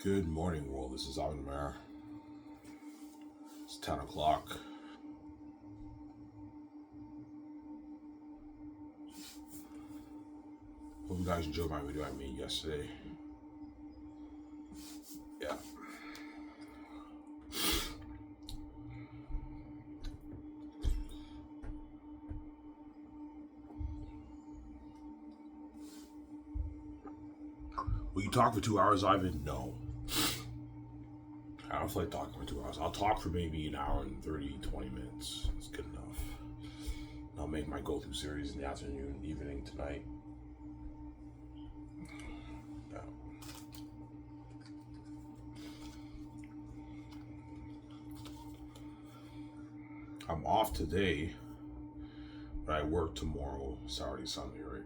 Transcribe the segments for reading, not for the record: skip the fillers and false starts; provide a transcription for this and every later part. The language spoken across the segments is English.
Good morning, world. This is Ivan Mara. It's 10 o'clock. Hope you guys enjoyed my video I made yesterday. Yeah. Will you talk for 2 hours, Ivan? No. I don't feel like talking for 2 hours. I'll talk for maybe an hour and 30, 20 minutes. It's good enough. I'll make my go-through series in the afternoon, evening, tonight. Yeah. I'm off today, but I work tomorrow, Saturday, Sunday, right?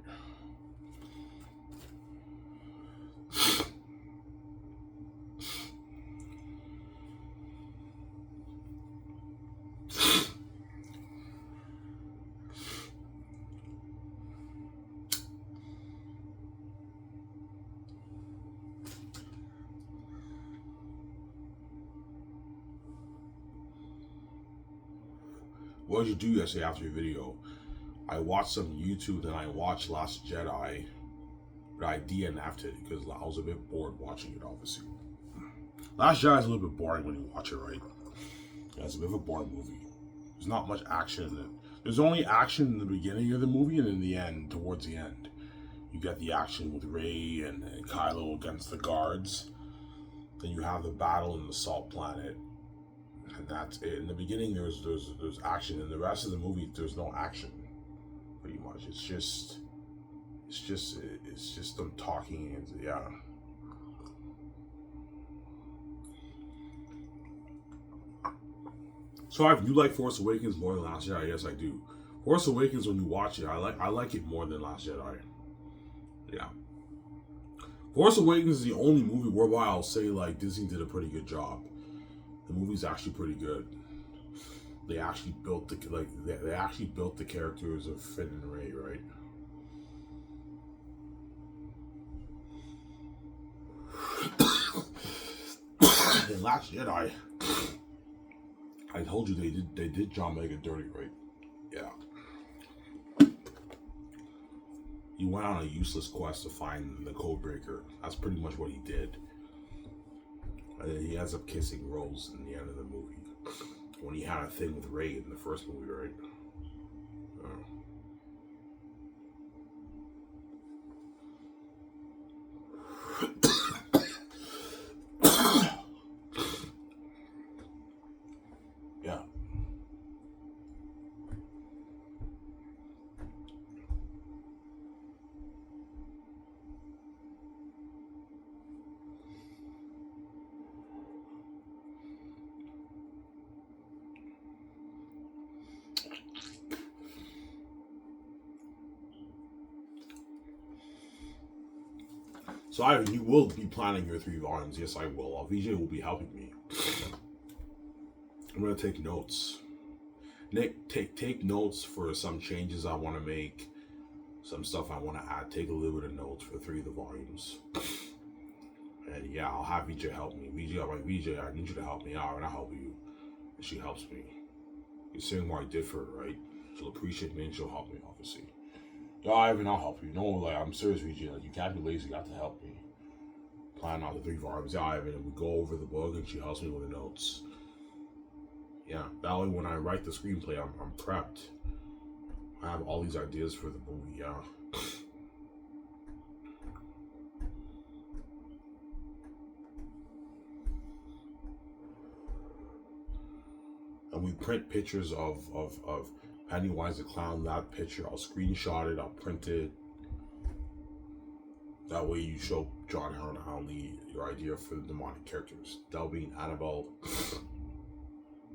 What did you do yesterday after your video? I watched some YouTube, then I watched Last Jedi, but I DNF'd it because I was a bit bored watching it, obviously. Last Jedi is a little bit boring when you watch it, right? Yeah, it's a bit of a boring movie. There's not much action in it. There's only action in the beginning of the movie and in the end, towards the end. You get the action with Rey and Kylo against the guards. Then you have the battle in the Salt Planet. And that's it. In the beginning, there's action. In the rest of the movie, there's no action. Pretty much, it's just them talking and yeah. So if you like Force Awakens more than Last Jedi, yes I do. Force Awakens, when you watch it, I like it more than Last Jedi. Yeah. Force Awakens is the only movie whereby I'll say like Disney did a pretty good job. The movie's actually pretty good. They actually built they actually built the characters of Finn and Rey, right? In Last Jedi, I told you they did John Mega dirty, right? Yeah. He went on a useless quest to find the code breaker. That's pretty much what he did. And then he ends up kissing Rose in the end of the movie. When he had a thing with Rey in the first movie, right? Yeah. So Ivan, you will be planning your 3 volumes. Yes, I will. VJ will be helping me. I'm gonna take notes. Nick, take notes for some changes I want to make, some stuff I want to add. Take a little bit of notes for 3 of the volumes. And yeah, I'll have VJ help me. I'm like, VJ, I need you to help me out, and I'll help you. And she helps me. You're seeing what I did for her, right? She'll appreciate me and she'll help me, obviously. Yeah, Ivan, I'll help you. No, like, I'm serious, VJ. Like, you can't be lazy. You have to help me. Plan out the 3 volumes. Yeah, Ivan, and we go over the book, and she helps me with the notes. Yeah, that way when I write the screenplay, I'm prepped. I have all these ideas for the movie, yeah. And we print pictures of Pennywise the Clown, that picture. I'll screenshot it, I'll print it. That way you show John Howley your idea for the demonic characters. Delby and Annabelle.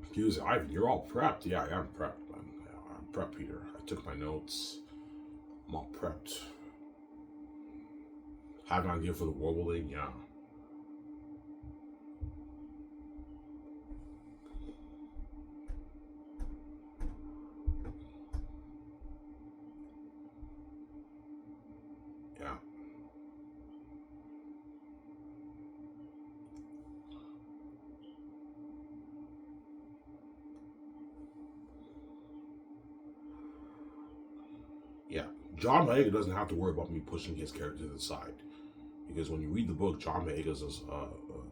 Excuse me, Ivan, you're all prepped. Yeah, I am prepped, man. Yeah, I'm prepped, Peter. I took my notes. I'm all prepped. Have an idea for the world building, yeah. Yeah. John Boyega doesn't have to worry about me pushing his character to the side. Because when you read the book, John Boyega is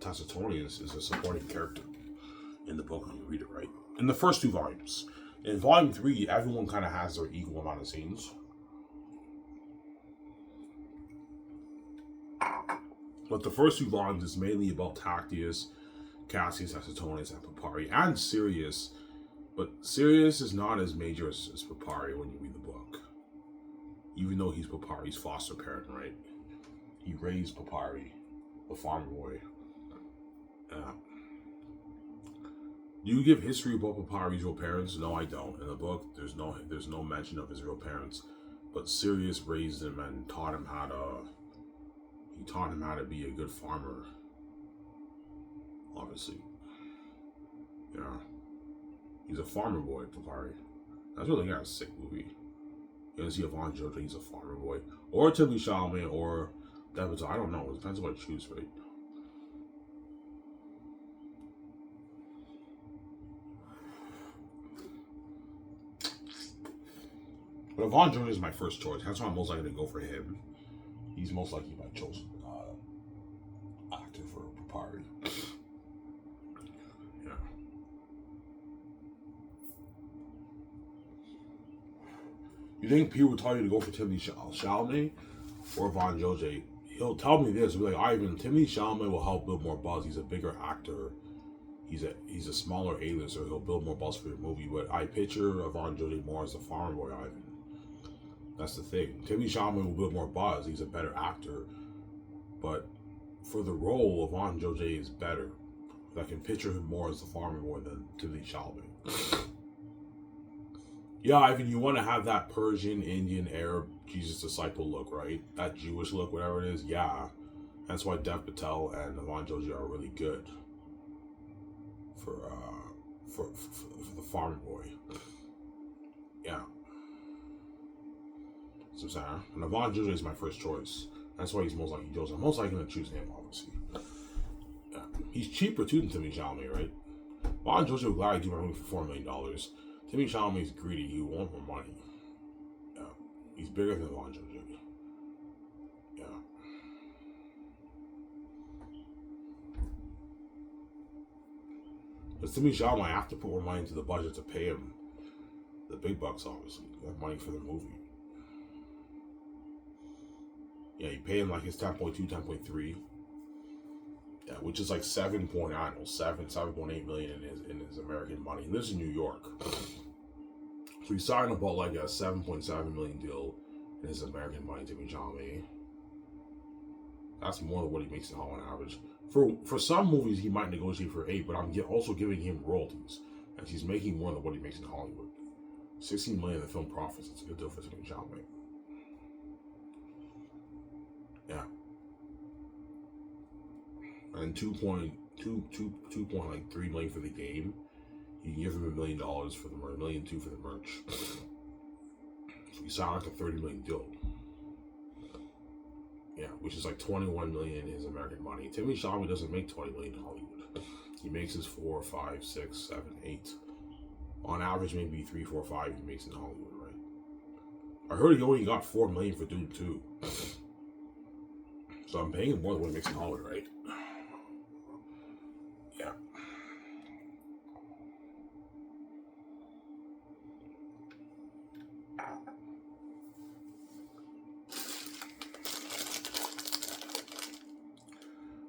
Tacitonian is a supporting character in the book when you read it, right? In the first 2 volumes. In volume 3, everyone kind of has their equal amount of scenes. But the first 2 volumes is mainly about Tactius, Cassius, Tacitonius, and Papari, and Sirius. But Sirius is not as major as Papari when you read the book. Even though he's Papari's foster parent, right? He raised Papari, the farmer boy. Do you give history about Papari's real parents? No, I don't. In the book, there's no mention of his real parents. But Sirius raised him and taught him how to be a good farmer. Obviously. Yeah. He's a farmer boy, Papari. That's really kind of a sick movie. You gonna see Yvonne Jojo, he's a farmer boy. Or Timothy Chalamet, or David. I don't know. It depends on what I choose, right? But Yvonne Jojo is my first choice. That's why I'm most likely to go for him. He's most likely my chosen actor for Papari. Yeah. You think Peter would tell you to go for Timothy Chalamet or Yvonne Jojo? He'll tell me this. He'll be like, Ivan, Timothy Chalamet will help build more buzz. He's a bigger actor. He's a smaller A-lister. He'll build more buzz for your movie. But I picture Yvonne Jojo more as a farmer boy, Ivan. That's the thing. Timothy Chalamet will build more buzz. He's a better actor. But for the role, Yvonne Jojo is better. I can picture him more as a farmer boy than Timothy Chalamet. Yeah, Ivan, you want to have that Persian, Indian, Arab, Jesus disciple look, right? That Jewish look, whatever it is. Yeah. That's why Dev Patel and Yvonne Jojo are really good for the farmer boy. Yeah. So I'm saying, and Yvonne Jojo is my first choice. That's why he's most likely chosen. I'm most likely going to choose him, obviously. Yeah. He's cheaper too than Timothy Chalamet, right? Yvonne Jojo will gladly do my movie for $4 million. Timothy Chalamet is greedy. He wants more money. Yeah. He's bigger than Yvonne Jojo. Yeah. But Timothy Chalamet, I have to put more money into the budget to pay him the big bucks, obviously. That money for the movie. Yeah, you pay him like his 10.2, 10.3. Yeah, which is like 7.8 million in his American money. He lives in New York. So he signed about like a 7.7 million deal in his American money, Timothy Chalamet. That's more than what he makes in Hollywood on average. For some movies, he might negotiate for 8, but I'm also giving him royalties. And he's making more than what he makes in Hollywood. 16 million in film profits. It's a good deal for Timothy Chalamet. Yeah. And 2.3 million for the game. You can give him $1 million for the merch, $1.2 million for the merch. So you sound like a $30 million deal. Yeah, which is like 21 million in his American money. Timothy Chalamet doesn't make 20 million in Hollywood. He makes his 4, 5, 6, 7, 8. On average, maybe 3, 4, 5 he makes in Hollywood, right? I heard he only got 4 million for Doom 2. So I'm paying him more than what he makes in Hollywood, right? Yeah.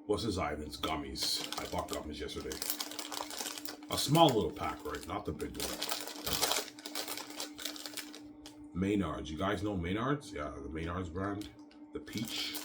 What's his Ivan's gummies? I bought gummies yesterday. A small little pack, right? Not the big one. Maynards. You guys know Maynards? Yeah, the Maynards brand. The peach.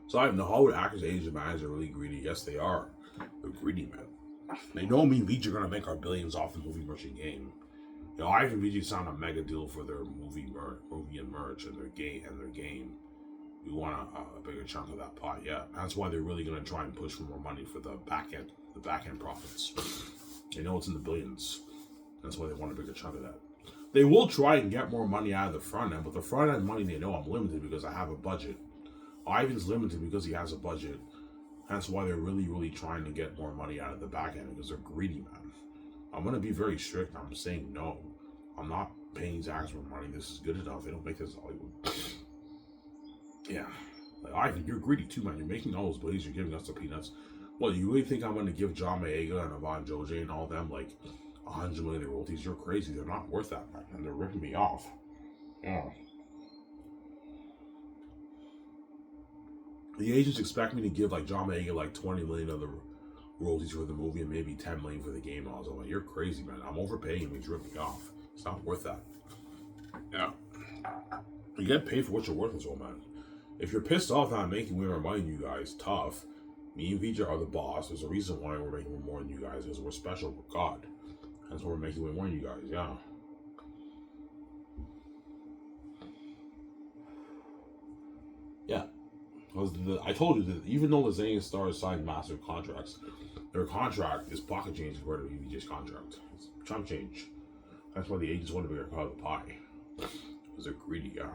So I have no Hollywood actors, agents, managers are really greedy. Yes, they are. They're greedy, man. They know me and VG are gonna make our billions off the movie merchant game. You know, I and VG signed a mega deal for their movie and merch and their game. We want a bigger chunk of that pot. Yeah, that's why they're really gonna try and push for more money for the back end profits. They know it's in the billions. That's why they want a bigger chunk of that. They will try and get more money out of the front end, but the front end money they know I'm limited because I have a budget. Ivan's limited because he has a budget. That's why they're really trying to get more money out of the back end because they're greedy, man. I'm gonna be very strict. I'm saying no. I'm not paying Zach's for money. This is good enough. They don't make this Hollywood. Yeah. Like, Ivan, you're greedy too, man. You're making all those blades. You're giving us the peanuts. Well, you really think I'm gonna give John Mayega and Yvonne Joje and all them like 100 million in royalties? You're crazy. They're not worth that, man. And they're ripping me off. Yeah. The agents expect me to give like John Mayega like 20 million of the royalties for the movie and maybe 10 million for the game. And I was like, you're crazy, man. I'm overpaying him. He's ripping me off. It's not worth that. Yeah. You get paid for what you're worth as well, man. If you're pissed off that I'm making way more money than you guys, tough. Me and Vijay are the boss. There's a reason why we're making more than you guys because we're special with God. That's why we're making way more than you guys, yeah. Yeah. I told you that even though the Xanus stars signed massive contracts, their contract is pocket change compared to VJ's contract. It's chump change. That's why the agents want to be a part of the pie. Because they're greedy, yeah.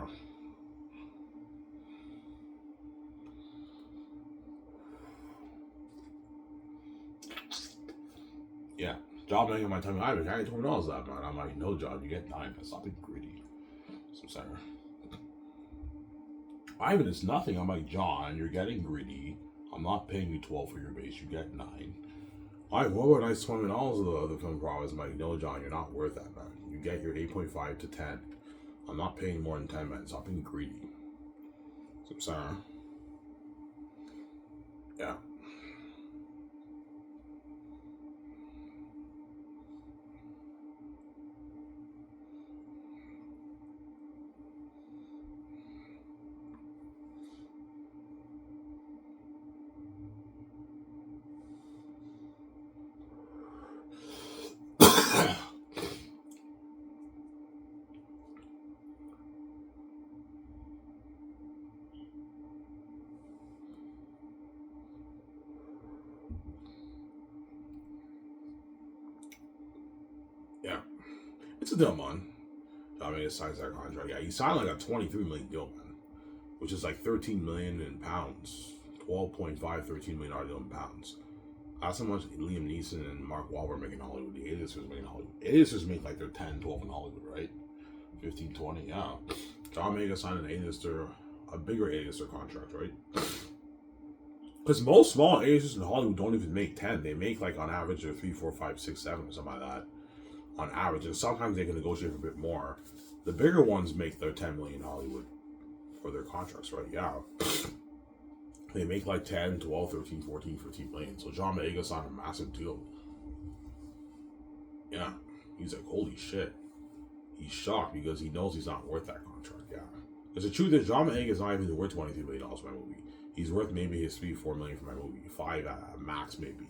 Yeah. Job making my time, I get $20 that, man. I'm like, no, John, you get 9. Stop being greedy. So I'm saying. Ivan, it's nothing. I'm like, John, you're getting greedy. I'm not paying you 12 for your base. You get 9. Ivan, what about a nice $20 of the other film promise? I'm like, no, John, you're not worth that, man. You get your 8.5 to 10. I'm not paying more than 10, man. Stop being greedy. So I'm saying. Yeah. Yeah. It's a dumb one. I mean, it signs that contract. Yeah, he signed like a 23 million deal, man, which is like 13 million in pounds, 12.5, 13 million deal in pounds. That's how much Liam Neeson and Mark Wahlberg make in Hollywood. The A-listers make in Hollywood. A-listers make like their 10, 12 in Hollywood, right? 15, 20, yeah. John Mayega signed an A-lister, a bigger A-lister contract, right? Because most small A-listers in Hollywood don't even make 10. They make like on average they're 3, 4, 5, 6, 7 or something like that. On average, and sometimes they can negotiate for a bit more. The bigger ones make their 10 million in Hollywood for their contracts, right? Yeah. They make like 10, 12, 13, 14, 15 million. So John Mayega signed a massive deal. Yeah. He's like, holy shit. He's shocked because he knows he's not worth that contract, yeah. Because the truth is, John Mayega is not even worth $23 million for my movie. He's worth maybe his 3, 4 million for my movie. 5 max, maybe.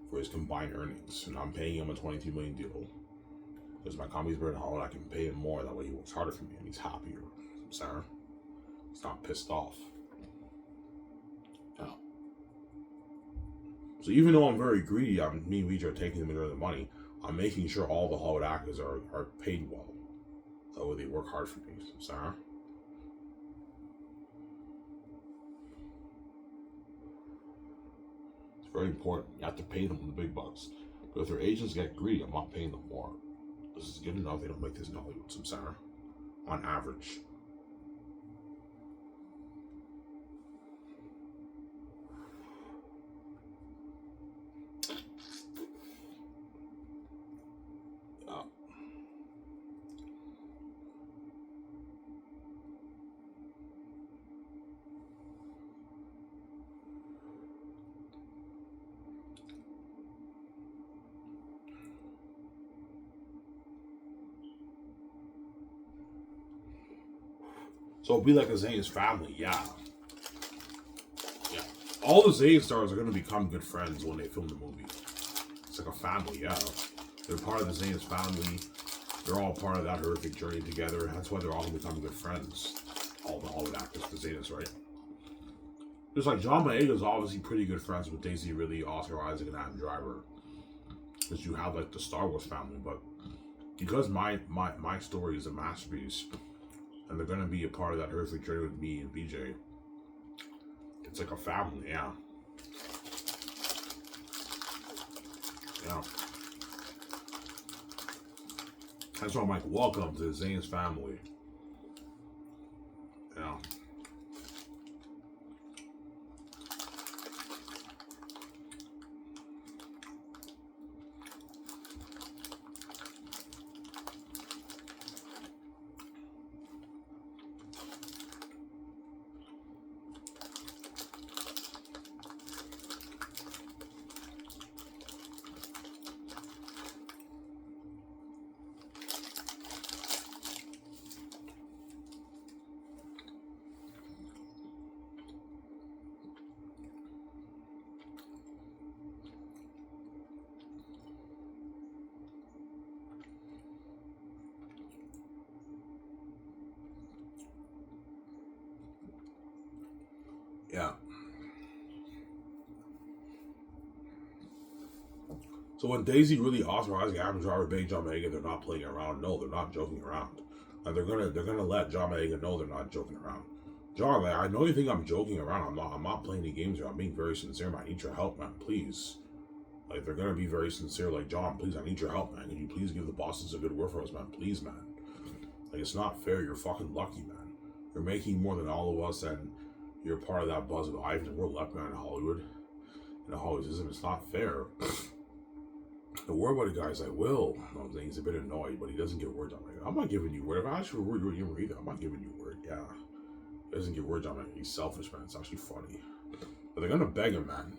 For his combined earnings, and I'm paying him a 22 million deal because my company's burning hard. I can pay him more. That way, he works harder for me, and he's happier. Sarah, he's not pissed off. Yeah. So even though I'm very greedy, me and Weege are taking the majority of the money. I'm making sure all the Hollywood actors are paid well. That way, they work hard for me. Sarah. Very important. You have to pay them the big bucks. But if their agents get greedy, I'm not paying them more. This is good enough. They don't make this in Hollywood, Samsara. On average. Yeah. So it'll be like a Zane's family, yeah. all the Zayn stars are gonna become good friends when they film the movie. It's like a family, yeah. They're part of the Zayn's family. They're all part of that horrific journey together. That's why they're all gonna become good friends. All the actors, the Zayn's, right? Just like John Boyega's obviously pretty good friends with Daisy Ridley, Oscar Isaac, and Adam Driver. Because you have like the Star Wars family, but because my story is a masterpiece, and they're gonna be a part of that horrific journey with me and BJ. It's like a family, yeah. Yeah. That's why I'm like, welcome to Zayn's family. Yeah. Yeah. So when Daisy really authorizing Adam Driver, Big John Boyega, they're not playing around. No, they're not joking around. And they're gonna let John Boyega know they're not joking around. John, like, I know you think I'm joking around. I'm not playing any games here. I'm being very sincere, man. I need your help, man. Please. Like, they're gonna be very sincere. Like, John, please, I need your help, man. Can you please give the bosses a good word for us, man? Please, man. Like, it's not fair. You're fucking lucky, man. You're making more than all of us, and you're part of that buzz of Ivan. We're left behind in Hollywood. In the Hollywood system, it's not fair. The word about the guy's like, Will. I'm saying he's a bit annoyed, but he doesn't get words on me. I'm not giving you word. If I ask you a word, you wouldn't either. I'm not giving you word. Yeah. He doesn't get words on me. He's selfish, man. It's actually funny. But they're gonna beg him, man.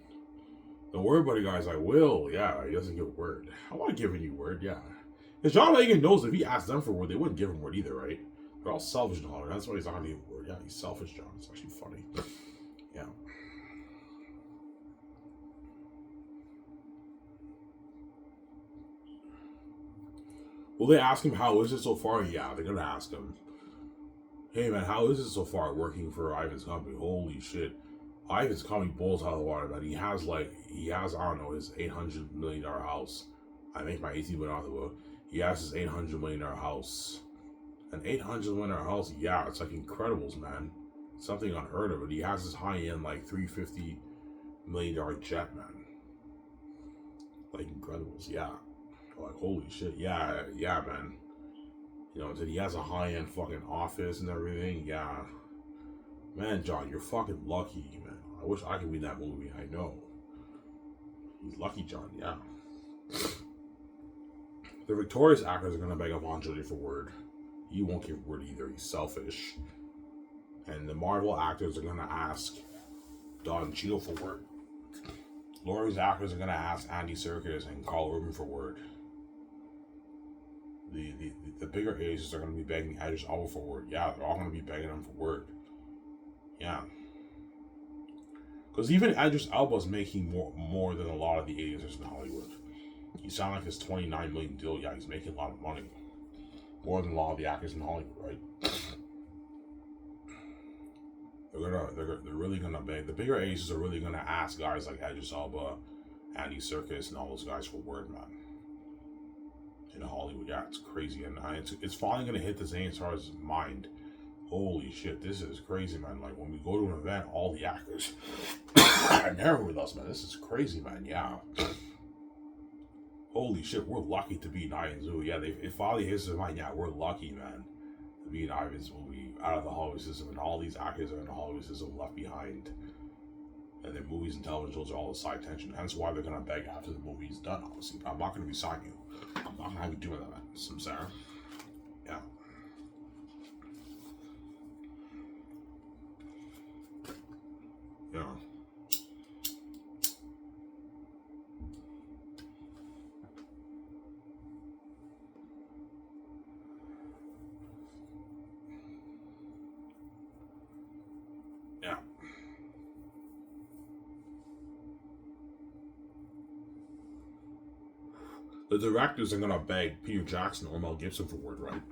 The word buddy guy's like, Will, yeah, he doesn't get word. I'm not giving you word, yeah. Because John Boyega knows if he asked them for word, they wouldn't give him word either, right? They're all selfish and all. That's why he's not gonna give word. Yeah, he's selfish, John. It's actually funny. Yeah. Will they ask him how is it so far? Yeah, they're gonna ask him. Hey man, how is it so far working for Ivan's company? Holy shit. Ivan's company blows out of the water, man. He has, I don't know, his $800 million house. I make my 18 million off the boat. He has his $800 million house. An $800 million house, yeah, it's like Incredibles, man. Something unheard of. But he has his high-end, like, $350 million jet, man. Like Incredibles, yeah. Like, holy shit, yeah, man. You know, he has a high-end fucking office and everything, yeah. Man, John, you're fucking lucky, man. I wish I could be in that movie, I know. He's lucky, John, yeah. The victorious actors are gonna beg up Anjali for word. He won't give word either, he's selfish. And the Marvel actors are gonna ask Don Cheadle for word. Laurie's actors are gonna ask Andy Serkis and Carl Urban for word. The bigger ages are gonna be begging Idris Elba for word. Yeah, they're all gonna be begging him for word. Yeah. Because even Idris Elba's making more than a lot of the A-listers in Hollywood. He signed like his $29 million deal. Yeah, he's making a lot of money. More than a lot of the actors in Hollywood, right? They're really gonna beg. The bigger ages are really gonna ask guys like Idris Elba, Andy Serkis, and all those guys for word, man. In Hollywood, yeah, it's crazy, and it's finally gonna hit the Zayn Star's mind. Holy shit, this is crazy, man. Like, when we go to an event, all the actors are there with us, man. This is crazy, man. Yeah. Holy shit, we're lucky to be in Ivan's movie. Yeah, it finally hits his mind. Yeah, we're lucky, man, to be in Ivan's movie, out of the Hollywood system, and all these actors are in the Hollywood system left behind. And their movies and television shows are all the side tension. Hence why they're gonna beg after the movie's done, obviously. But I'm not gonna resign you. I'm not gonna have you doing that, man. Some Sarah. Yeah. Yeah. Yeah. The directors are gonna beg Peter Jackson or Mel Gibson for word, right?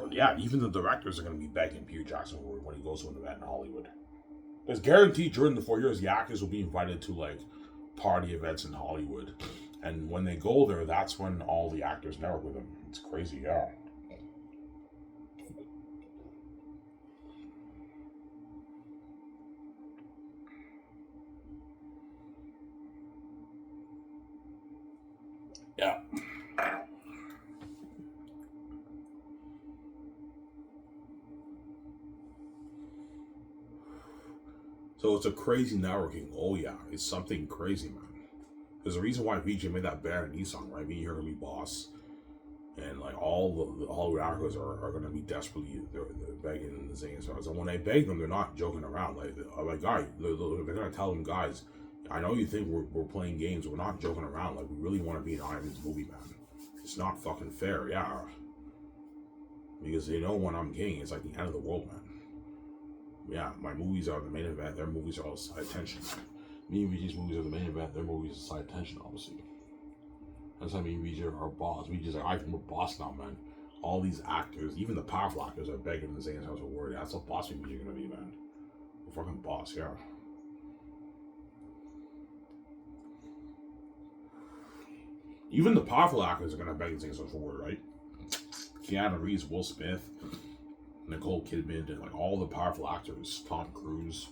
Yeah, even the directors are gonna be begging Peter Jackson for word when he goes to an event in Hollywood. It's guaranteed during the 4 years, the actors will be invited to like party events in Hollywood, and when they go there, that's when all the actors network with them. It's crazy, yeah. Yeah. So it's a crazy networking. Oh yeah, it's something crazy, man. There's a reason why VJ made that Baron E song, right? Me, you're gonna be boss, and like all the Hollywood actors are gonna be desperately they're begging the Zayn stars, and when they beg them, they're not joking around. Like guy, they're gonna tell them, guys, I know you think we're playing games, we're not joking around. Like we really want to be in Ivan's movie, man. It's not fucking fair, yeah. Because they know when I'm king, it's like the end of the world, man. Yeah, my movies are the main event. Their movies are all side attention. Me and VG's movies are the main event. Their movies are side attention, obviously. That's how me and VG are boss. VG's like, we're boss now, man. All these actors, even the powerful actors, are begging the Zayn's house a word. That's what boss VG gonna be, man. We're fucking boss, yeah. Even the powerful actors are gonna beg the Zayn's house a word, right? Keanu Reeves, Will Smith, Nicole Kidman, and like all the powerful actors, Tom Cruise,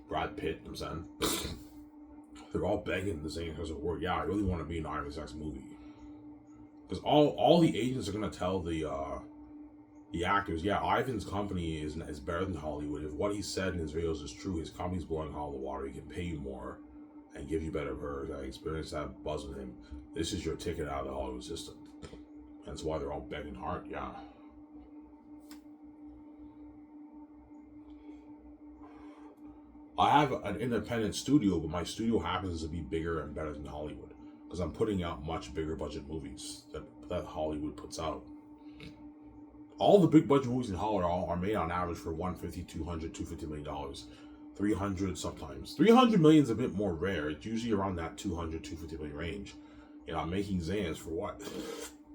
Brad Pitt, you know what I'm saying? They're all begging the Zayn house a word. Yeah, I really want to be in Ivan's next movie. Because all the agents are gonna tell the actors, yeah, Ivan's company is better than Hollywood. If what he said in his videos is true, his company's blowing all the water. He can pay you more and give you better perks. I experienced that buzz with him. This is your ticket out of the Hollywood system. That's why they're all begging hard, yeah. I have an independent studio, but my studio happens to be bigger and better than Hollywood because I'm putting out much bigger budget movies that Hollywood puts out. All the big budget movies in Hollywood are made on average for $150, $200, $250 million. 300 sometimes. 300 million is a bit more rare. It's usually around that 200, 250 million range. You know, I'm making Xanus for what?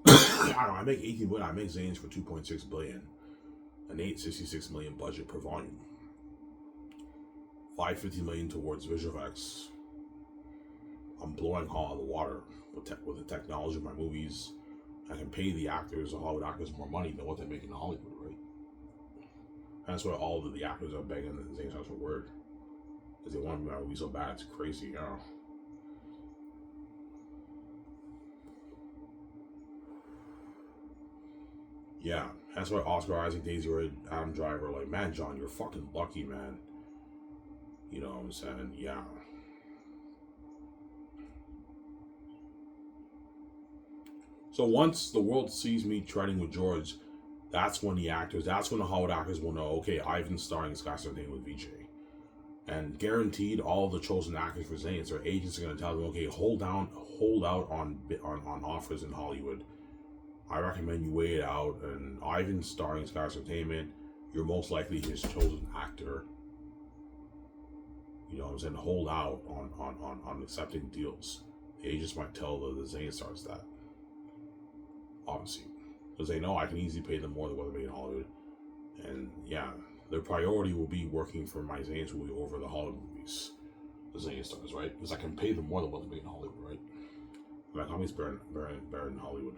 I don't know, I make 18 million, I make Xanus for 2.6 billion. An 866 million budget per volume. 550 million towards visual effects. I'm blowing all out of the water with the technology of my movies. I can pay the actors, the Hollywood actors, more money than what they make in Hollywood, right? And that's why all of the actors are begging the Zayn's house for word. Because they want my movie so bad, it's crazy, you know? Yeah, that's why Oscar Isaac, Daisy Ridley, Adam Driver, like, man, John, you're fucking lucky, man. You know what I'm saying? Yeah. So once the world sees me treading with George, that's when the Hollywood actors will know, okay, Ivan's starring Skyscraper Thing with VJ. And guaranteed, all the chosen actors for Zayn, their agents are going to tell them, okay, hold out on offers in Hollywood. I recommend you wait it out. And Ivan starring Skywars Entertainment, you're most likely his chosen actor. You know what I'm saying? Hold out on accepting deals. The agents might tell the Zayn stars that. Obviously. Because they know I can easily pay them more than what they made in Hollywood. And yeah, their priority will be working for my Zayn's movie over the Hollywood movies. The Zayn stars, right? Because I can pay them more than what they made in Hollywood, right? My company's better in Hollywood.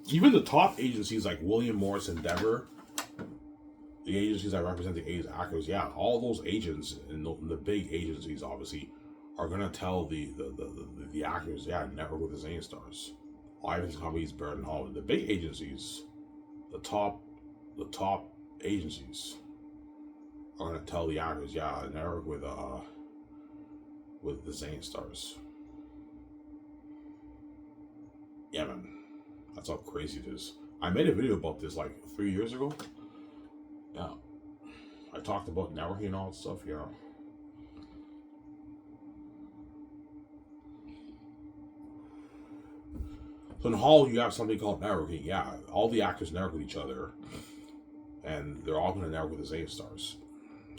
Even the top agencies like William Morris Endeavor, the agencies that represent the A's actors, yeah, all those agents and the big agencies obviously are gonna tell the actors, yeah, network with the Zayn stars. Ivan's company's better than Hollywood. The big agencies, the top agencies are gonna tell the actors, yeah, network with the Zayn stars. Yeah, man. That's how crazy it is. I made a video about this like 3 years ago. Yeah. I talked about networking and all that stuff, yeah. So in Hollywood, you have something called networking. Yeah, all the actors network with each other. and they're all going to network with the A stars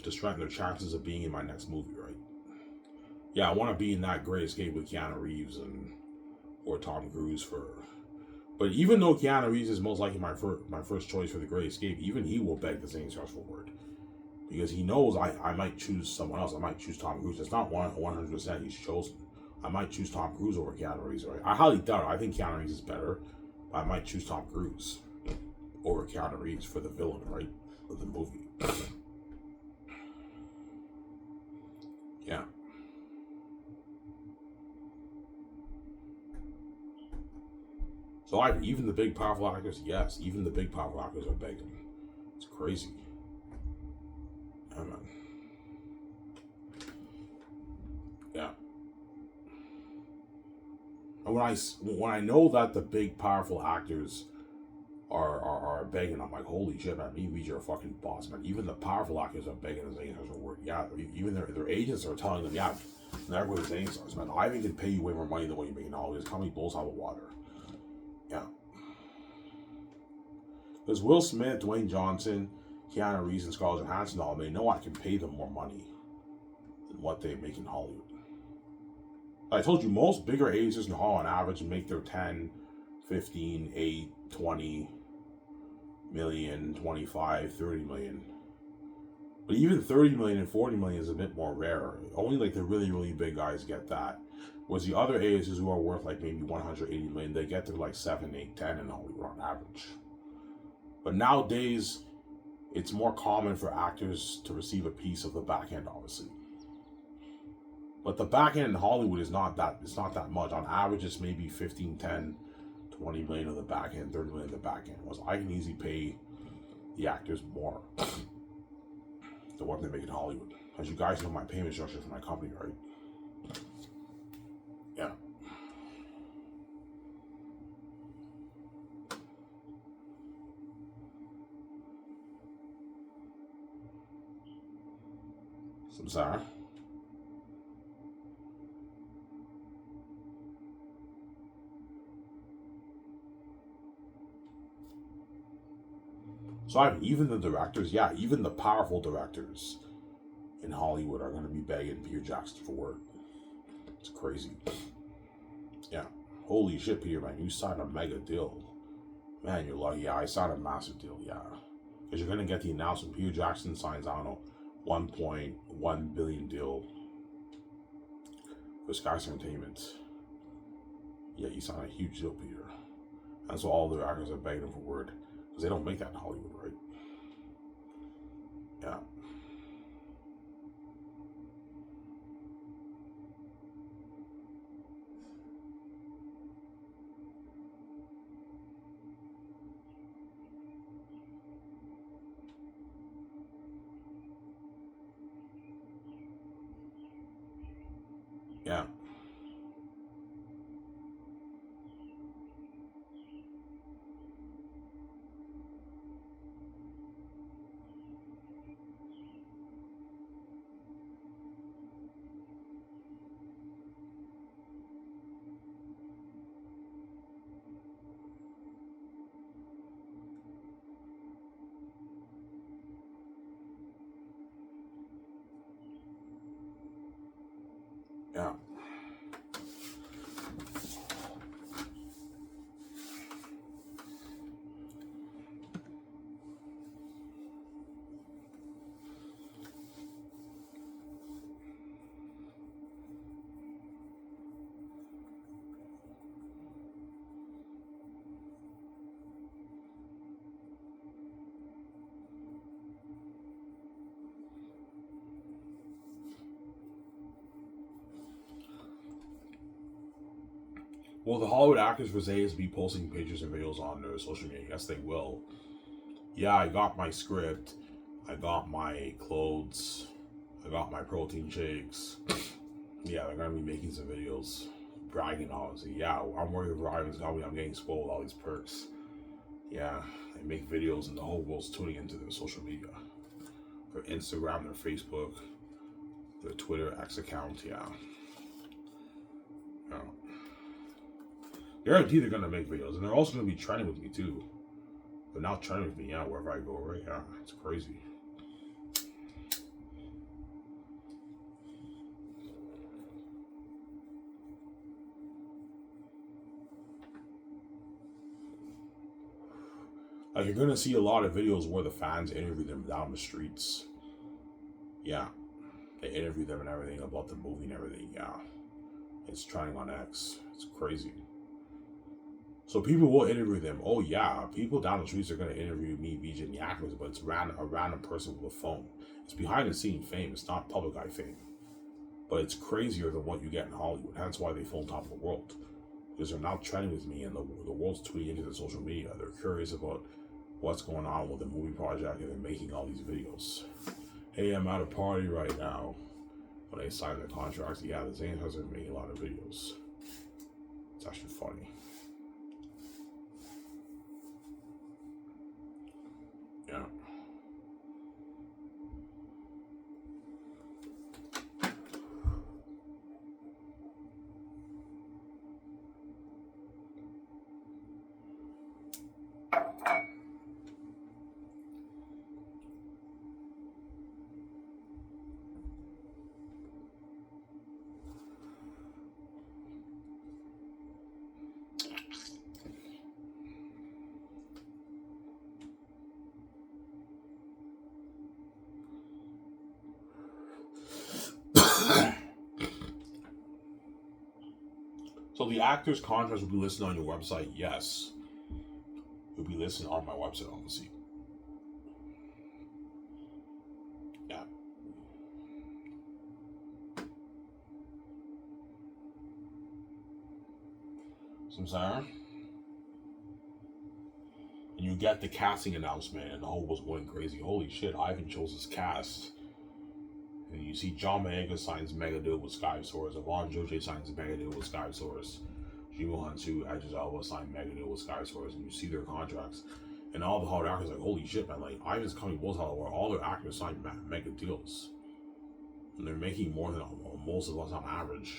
to strengthen their chances of being in my next movie, right? Yeah, I want to be in that Great Escape with Keanu Reeves or Tom Cruise for. But even though Keanu Reeves is most likely my first choice for the Great Escape, even he will beg the same stars for word. Because he knows I might choose someone else. I might choose Tom Cruise. It's not 100% he's chosen. I might choose Tom Cruise over Keanu Reeves. Right? I highly doubt it. I think Keanu Reeves is better. But I might choose Tom Cruise over Keanu Reeves for the villain, right, of the movie. Yeah. So even the big powerful actors, yes, even the big powerful actors are begging. It's crazy. Yeah, man. Yeah. And when I know that the big powerful actors are begging, I'm like, holy shit, man, me you're a fucking boss, man. Even the powerful actors are begging as agents for word. Yeah, even their agents are telling them, yeah, never with his stars, man. I even can pay you way more money than what you make in Hollywood. This company blows out of water. Yeah. Because Will Smith, Dwayne Johnson, Keanu Reeves, and Scarlett Johansson, all they know I can pay them more money than what they make in Hollywood. I told you, most bigger agents in Hollywood on average make their 10, 15, 8, 20 million, 25, 30 million. But even 30 million and 40 million is a bit more rare. Only like the really, really big guys get that. Whereas the other agents who are worth like maybe 180 million, they get to like 7, 8, 10 in Hollywood on average. But nowadays, it's more common for actors to receive a piece of the back end, obviously. But the back end in Hollywood is not that. It's not that much. On average, it's maybe 15, 10, 20 million of the back end, 30 million of the back end. Whereas I can easily pay the actors more than what they make in Hollywood. As you guys know, my payment structure for my company, right? Yeah. Samsara. So even the directors, yeah, even the powerful directors in Hollywood are going to be begging Peter Jackson for work. It's crazy. Yeah. Holy shit, Peter, man, you signed a mega deal. Man, you're lucky. Yeah, I signed a massive deal, yeah. Because you're going to get the announcement. Peter Jackson signs, I don't know, 1.1 billion deal for Sky's Entertainment. Yeah, you signed a huge deal, Peter. And so all the actors are begging him for word. Because they don't make that in Hollywood, right? Yeah. Yeah. Yeah. Well, the Hollywood actors for Zayas be posting pictures and videos on their social media. Yes, they will. Yeah, I got my script. I got my clothes. I got my protein shakes. Yeah, they're gonna be making some videos, bragging obviously. Yeah, I'm working for Ivan's company. I'm getting spoiled with all these perks. Yeah, they make videos and the whole world's tuning into their social media, their Instagram, their Facebook, their Twitter X account. Yeah. Guaranteed they're gonna make videos, and they're also gonna be trending with me too. But now trending with me, yeah, wherever I go, right? Yeah, it's crazy. Like, you're gonna see a lot of videos where the fans interview them down the streets. Yeah, they interview them and everything about the movie and everything. Yeah, it's trending on X. It's crazy. So people will interview them. Oh yeah, people down the streets are gonna interview me, BJ, and the actors, but it's a random person with a phone. It's behind the scene fame. It's not public eye fame. But it's crazier than what you get in Hollywood. That's why they phone top of the world. Because they're now trending with me, and the world's tweeting into the social media. They're curious about what's going on with the movie project, and they're making all these videos. Hey, I'm at a party right now. When they sign the contracts, yeah, the Xanus are making a lot of videos. It's actually funny. Yeah. So the actor's contracts will be listed on your website. Yes, it will be listed on my website. Obviously. Yeah. Samsara. And you get the casting announcement, and the whole was going crazy. Holy shit! Ivan chose his cast. And you see John Boyega signs mega deal with Sky Source. Yvonne Joje signs mega deal with Sky Source. Jimo Hansu, Idris Elba signed mega deal with Sky Source, and you see their contracts. And all the Hollywood actors are like, holy shit, man! Like Ivan's coming Wolves where all their actors signed mega deals, and they're making more than most of us on average.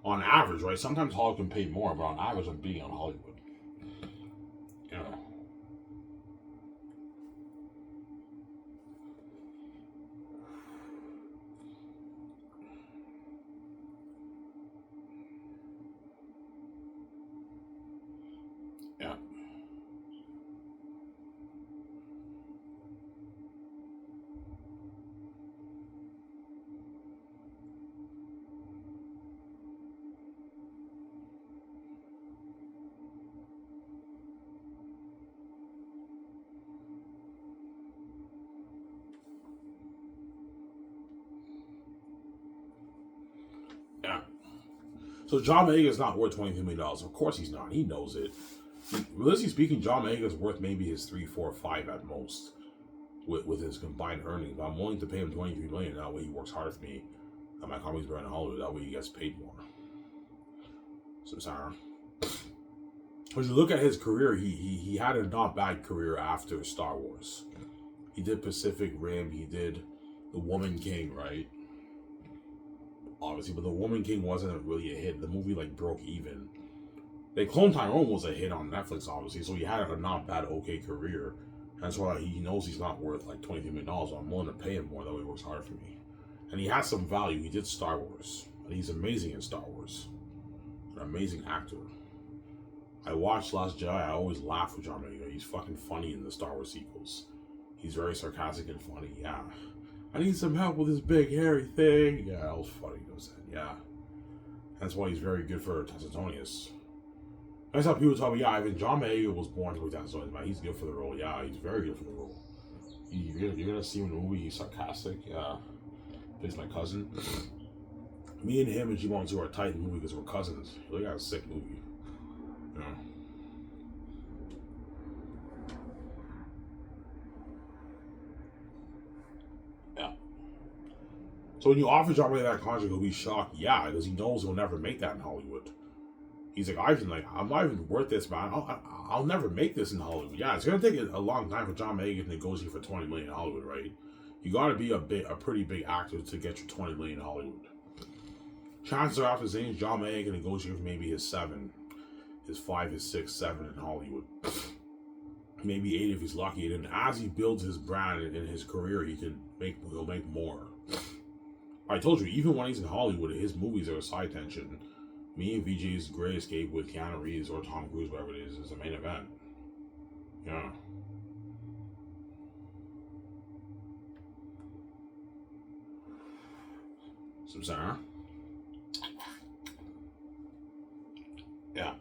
On average, right? Sometimes Hollywood can pay more, but on average, I'm being on Hollywood. You know. Yeah. Yeah. So John Boyega is not worth $23 million. Of course he's not. He knows it. Realistically speaking, John Boyega is worth maybe his 3, 4, 5 at most with his combined earnings. But I'm willing to pay him $23 million. That way he works harder for me. And my company's better in Hollywood. That way he gets paid more. So sorry. When you look at his career, he had a not bad career after Star Wars. He did Pacific Rim. He did The Woman King, right? Obviously, but The Woman King wasn't really a hit. The movie like broke even. Like Clone Tyrone was a hit on Netflix, obviously, so he had a not bad, okay career. That's why he knows he's not worth like $23 million. So I'm willing to pay him more. That way he works hard for me. And he has some value. He did Star Wars, and he's amazing in Star Wars. An amazing actor. I watched Last Jedi. I always laugh with John Boyega. He's fucking funny in the Star Wars sequels. He's very sarcastic and funny. Yeah. I need some help with this big hairy thing. Yeah, that was funny. Yeah. That's why he's very good for Tessitonius. That's how people tell me, yeah, Ivan, John Boyega was born to be Tessitonius, man. He's good for the role. Yeah, he's very good for the role. You're gonna see him in the movie, he's sarcastic. Yeah. Plays my cousin. Me and him and G1 are tight in the movie because we're cousins. He got a sick movie. You know. Yeah. So when you offer John Boyega that contract, he'll be shocked. Yeah, because he knows he'll never make that in Hollywood. He's like, Ivan, like, I'm not even worth this, man. I'll never make this in Hollywood. Yeah, it's gonna take a long time for John Boyega to negotiate for $20 million in Hollywood, right? You gotta be a pretty big actor to get your $20 million in Hollywood. Chances are after Zane's, John Boyega can negotiate for maybe his 7, his 5, his 6, 7 in Hollywood. maybe 8 if he's lucky. And then as he builds his brand and his career, he'll make more. I told you, even when he's in Hollywood, his movies are a side tension. Me and VJ's Great Escape with Keanu Reeves or Tom Cruise, whatever it is the main event. Yeah. Some center. Yeah.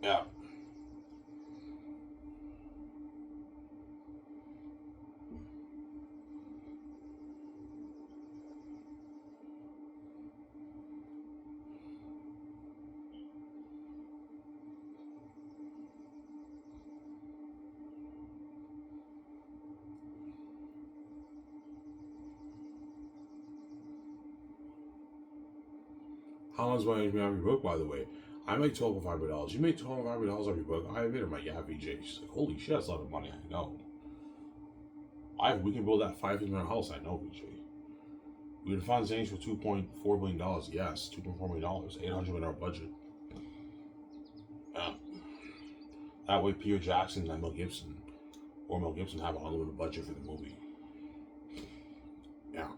Yeah. How much money do you every book, by the way? I make $1,200. You make $1,200 every book. I admit it, my yeah, VJ. She's like, holy shit, that's a lot of money. I know. We can build that $5 million house. I know, VJ. We can find Xanus for $2.4 billion. Yes, $2.4 billion. $800 in our budget. Yeah. That way, Peter Jackson and Mel Gibson, or Mel Gibson, have an unlimited budget for the movie. Yeah.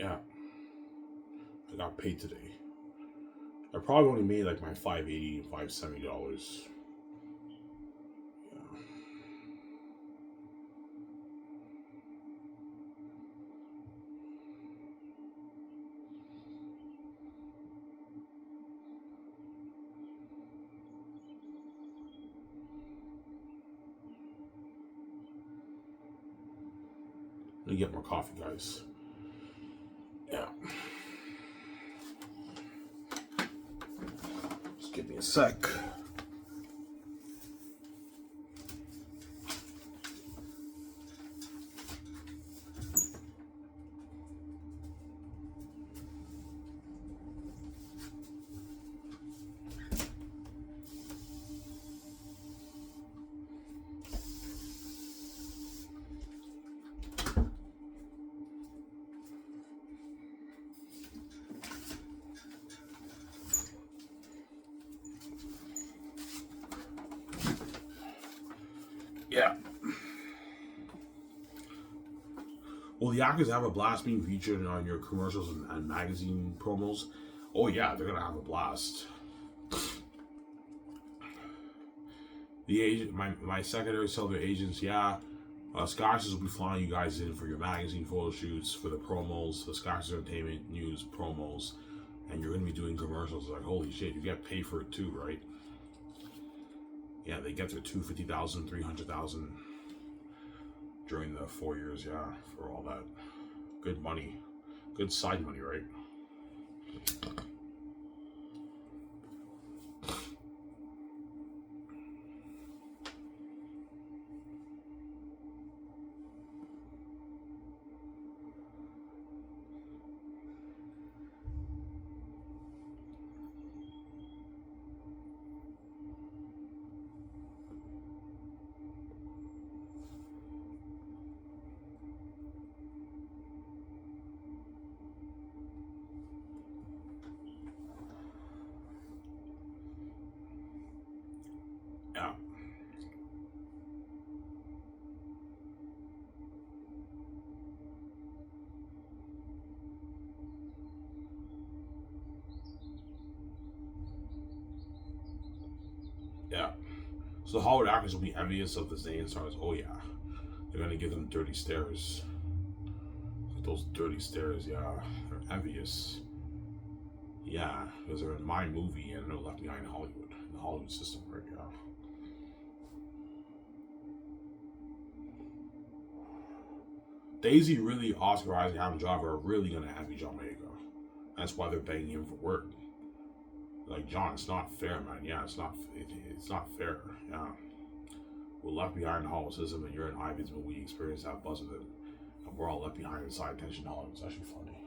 Yeah. I got paid today. I probably only made like my $580, $570. Yeah. me get more coffee, guys. Yeah. Just give me a sec. Yeah. Will the actors have a blast being featured on your commercials and magazine promos? Oh yeah, they're gonna have a blast. The agent, my secondary seller agents, yeah. Scotches will be flying you guys in for your magazine photo shoots, for the promos, the Scotches Entertainment News promos, and you're gonna be doing commercials. Like, holy shit, you get paid for it too, right? Yeah, they get their $250,000, $300,000 during the 4 years, yeah, for all that. Good money. Good side money, right? Yeah. Yeah. So the Hollywood actors will be envious of the Zayn stars. Oh yeah. They're gonna give them dirty stares. Those dirty stares, yeah. They're envious. Yeah, because they're in my movie and they're left behind in Hollywood. In the Hollywood system, right? Yeah. Daisy really, Oscar Isaac, Adam Driver are really gonna envy John Boyega. That's why they're begging him for work. Like, John, it's not fair, man. Yeah, it's not fair. Yeah. We're left behind in the Hollywood system, and you're in Ivan's movie experience that buzz with it. And we're all left behind inside attention Hollywood. It's actually funny.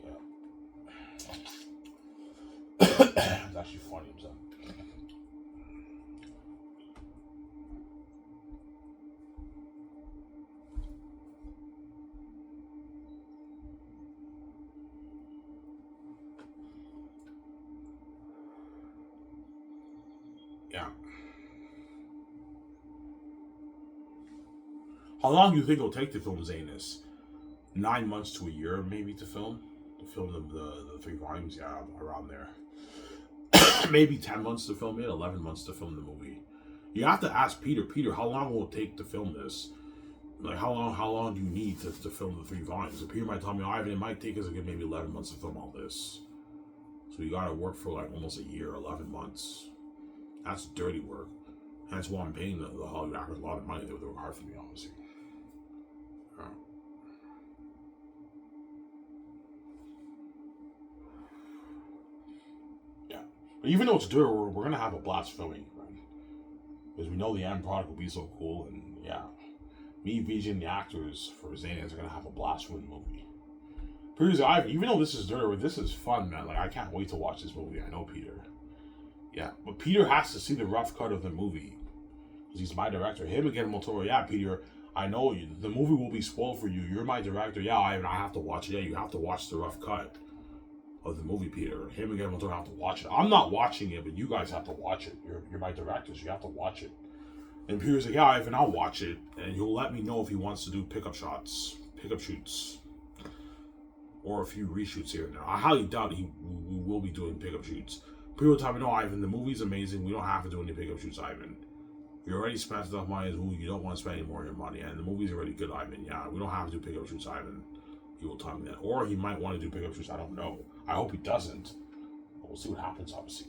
Yeah. It's actually funny. So. Yeah. How long do you think it'll take to film Xanus? 9 months to a year, maybe, to film? To film the 3 volumes? Yeah, around there. Maybe 10 months to film it, 11 months to film the movie. You have to ask Peter, how long will it take to film this? Like, how long do you need to film the 3 volumes? And Peter might tell me, Ivan, it might take us maybe 11 months to film all this. So you gotta work for like almost a year, 11 months. That's dirty work. That's why I'm paying the Hollywood actors a lot of money. They work hard for me, obviously. Yeah. But even though it's dirty, we're gonna have a blast filming, right? Because we know the end product will be so cool, and yeah. Me, VJ, and the actors for Xanus are gonna have a blast with the movie. Peter's even though this is dirty, this is fun, man. Like, I can't wait to watch this movie. I know Peter. Yeah, but Peter has to see the rough cut of the movie. Because he's my director. Him and Guillermo del Toro, yeah, Peter, I know you. The movie will be spoiled for you. You're my director. Yeah, I have to watch it. Yeah, you have to watch the rough cut of the movie, Peter. Him and Guillermo del Toro have to watch it. I'm not watching it, but you guys have to watch it. You're my directors. You have to watch it. And Peter's like, yeah, Ivan, I'll watch it. And he'll let me know if he wants to do pickup shoots. Or a few reshoots here and there. I highly doubt we will be doing pickup shoots. People tell me, no, Ivan, the movie's amazing. We don't have to do any pickup shoots, Ivan. You already spent enough money in the movie. You don't want to spend any more of your money. And the movie's already good, Ivan. Yeah, we don't have to do pickup shoots, Ivan. He will tell me that. Or he might want to do pickup shoots. I don't know. I hope he doesn't. But we'll see what happens, obviously.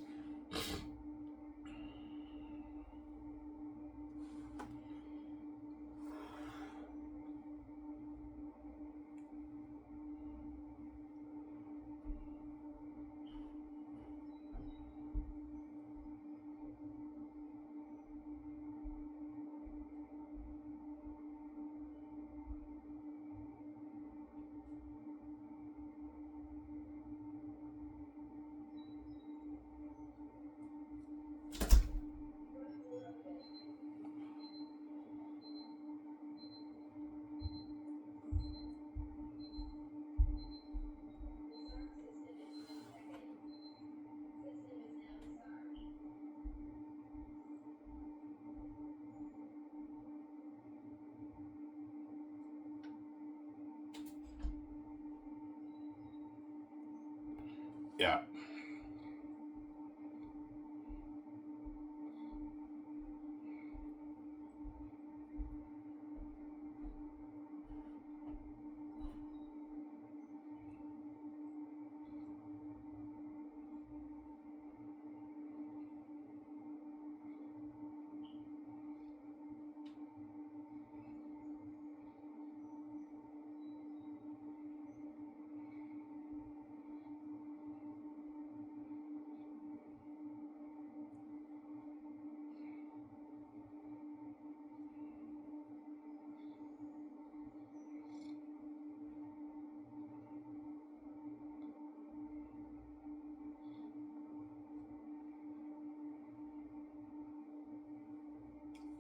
Yeah.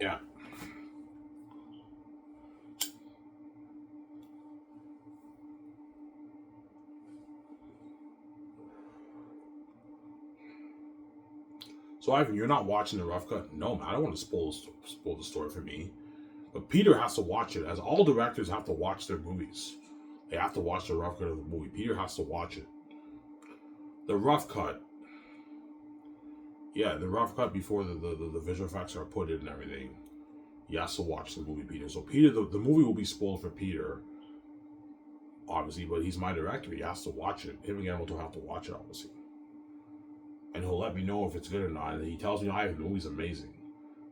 Yeah. So Ivan, you're not watching the rough cut? No, man. I don't want to spoil the story for me. But Peter has to watch it, as all directors have to watch their movies. They have to watch the rough cut of the movie. Peter has to watch it. The rough cut. Yeah, the rough cut before the visual effects are put in and everything. He has to watch the movie, Peter. So Peter, the movie will be spoiled for Peter, obviously, but he's my director. He has to watch it. Him and Guillermo will have to watch it, obviously. And he'll let me know if it's good or not. And he tells me, the movie's amazing.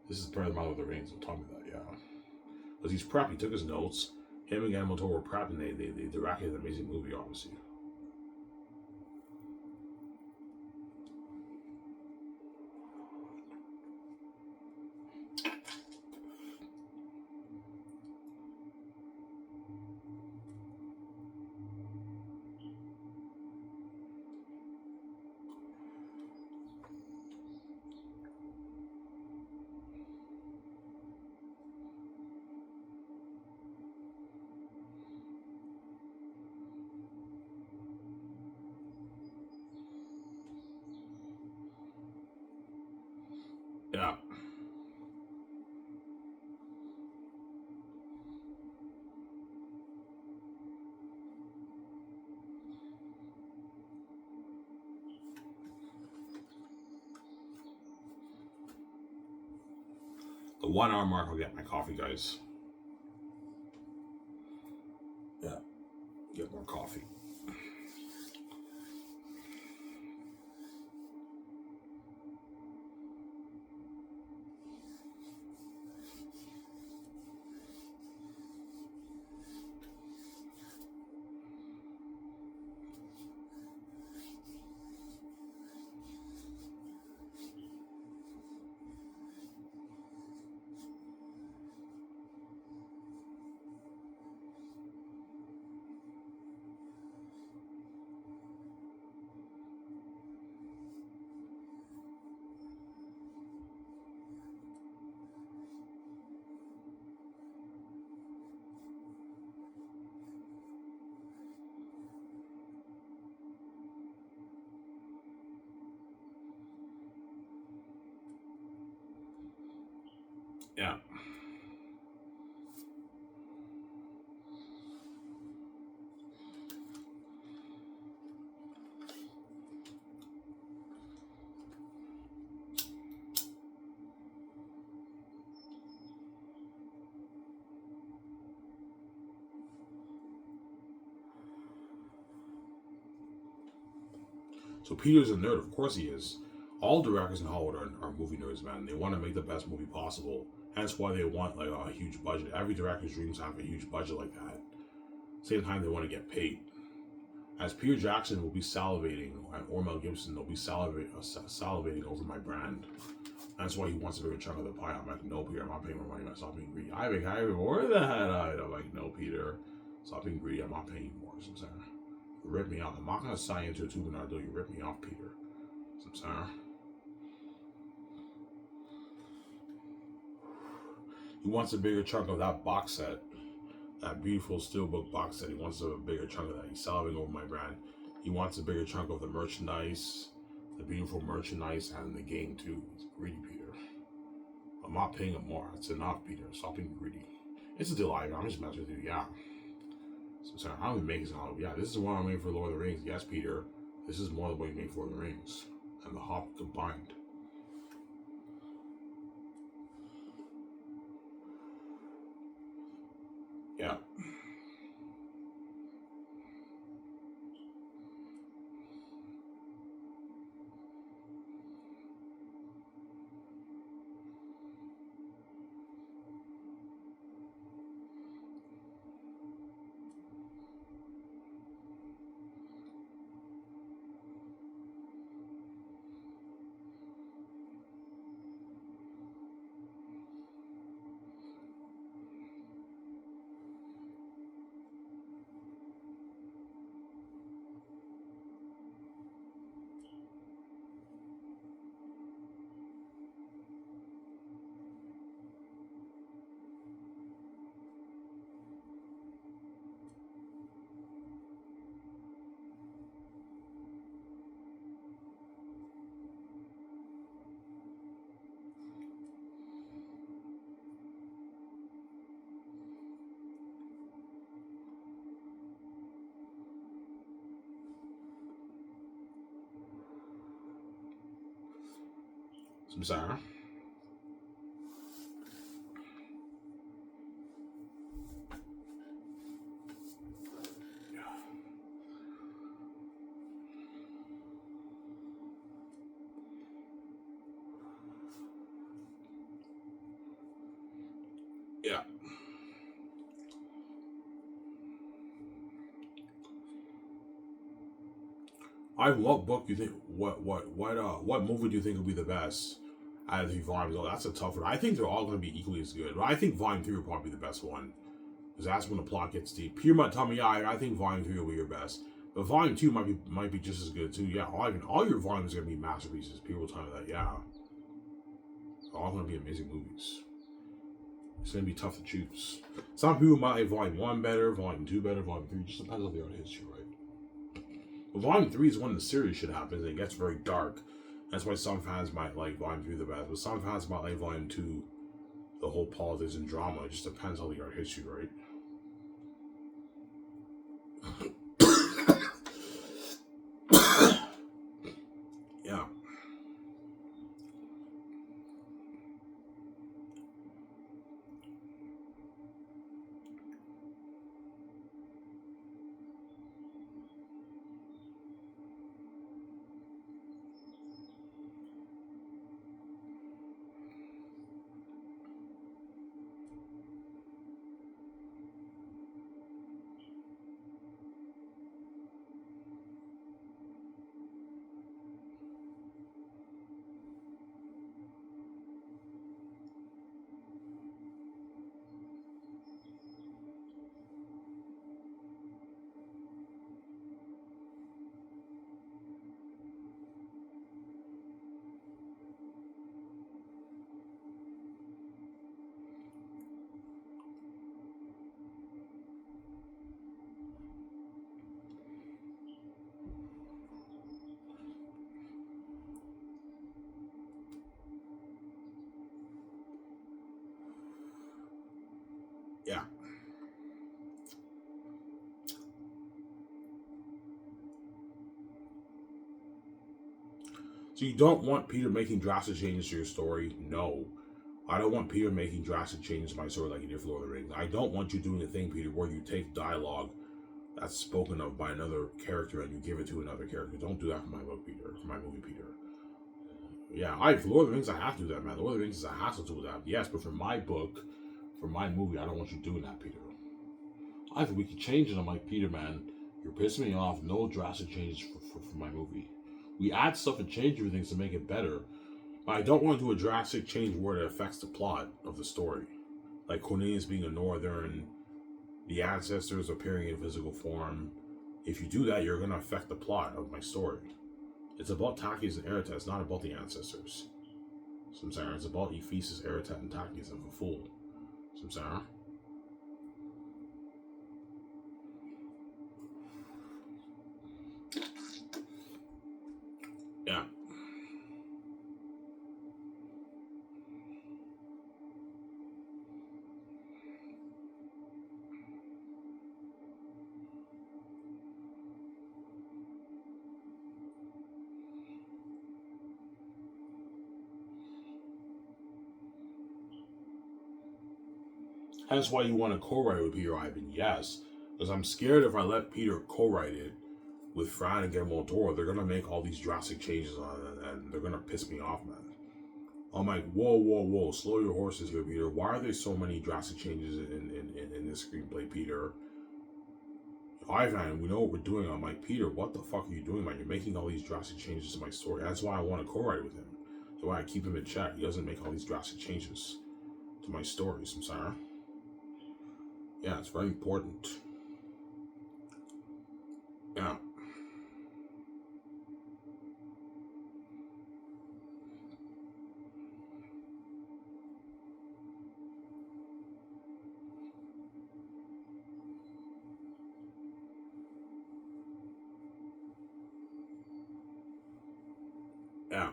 This is better than Mother of the Rings. He'll tell me that, yeah. Because he's prepped. He took his notes. Him and Guillermo were prepped, and they directed an amazing movie, obviously. Yeah. The 1 hour mark, I'll get my coffee, guys. Yeah. Get more coffee. Yeah. So Peter's a nerd. Of course he is. All directors in Hollywood are movie nerds, man. They want to make the best movie possible. Hence why they want like a huge budget. Every director's dreams have a huge budget like that. Same time they want to get paid. As Peter Jackson will be salivating, or Mel Gibson, they'll be salivating over my brand. That's why he wants a bigger chunk of the pie. I'm like, no, Peter, I'm not paying more money. I'm stop being greedy. I make more than that. I'm like, no, Peter, stop being greedy. I'm not paying you more. So I'm saying, you rip me off. I'm not gonna sign into a tube and you rip me off, Peter. So I'm saying, he wants a bigger chunk of that box set, that beautiful steelbook box set. He wants a bigger chunk of that. He's salivating over my brand. He wants a bigger chunk of the merchandise, the beautiful merchandise, and the game too. He's greedy, Peter. I'm not paying him more. It's enough, Peter. Stop being greedy. It's a deal, Ivan. I'm just messing with you. Yeah. So how do we make it? Yeah, this is what I'm making for Lord of the Rings. Yes, Peter. This is more than what you made for the Rings and the Hobbit combined. Yeah. I'm sorry. Yeah. What book do you think? What movie do you think would be the best out of the volumes? Oh, that's a tough one. I think they're all going to be equally as good, but I think Volume 3 will probably be the best one because that's when the plot gets deep. Peter might tell me, yeah, I think Volume 3 will be your best, but Volume 2 might be just as good too. Yeah, all your volumes are going to be masterpieces. People tell me that, yeah, they're all going to be amazing movies. It's going to be tough to choose. Some people might like Volume 1 better, Volume 2 better, Volume 3 just depends on the art history, right? Volume 3 is when the series should happen. It gets very dark. That's why some fans might like Volume 3 the best, but some fans might like Volume 2, the whole politics and drama. It just depends on the art history, right? Yeah. Yeah. So you don't want Peter making drastic changes to your story? No. I don't want Peter making drastic changes to my story like he did for Lord of the Rings. I don't want you doing a thing, Peter, where you take dialogue that's spoken of by another character and you give it to another character. Don't do that for my book, Peter. For my movie, Peter. Yeah, for Lord of the Rings, I have to do that, man. Lord of the Rings is a hassle to adapt. Yes, but for my book, for my movie, I don't want you doing that, Peter. I think we could change it. I'm like, Peter, man, you're pissing me off. No drastic changes for my movie. We add stuff and change everything to make it better. But I don't want to do a drastic change where it affects the plot of the story. Like Cornelius being a northern, the ancestors appearing in physical form. If you do that, you're going to affect the plot of my story. It's about Takis and Eretat. It's not about the ancestors. Samsara. It's about Ephesus, Eretat, and Takis of a fool. Samsara. Yeah. Hence why you want to co-write with Peter Ivan, yes. Because I'm scared if I let Peter co-write it with Fran and Guillermo del Toro, they're going to make all these drastic changes on it, and they're going to piss me off, man. I'm like, whoa, slow your horses here, Peter. Why are there so many drastic changes in this screenplay, Peter? Ivan, we know what we're doing. I'm like, Peter, what the fuck are you doing, man? You're making all these drastic changes to my story. That's why I want to co-write with him. That's why I keep him in check. He doesn't make all these drastic changes to my stories. I'm sorry. Yeah, it's very important. Yeah. Yeah.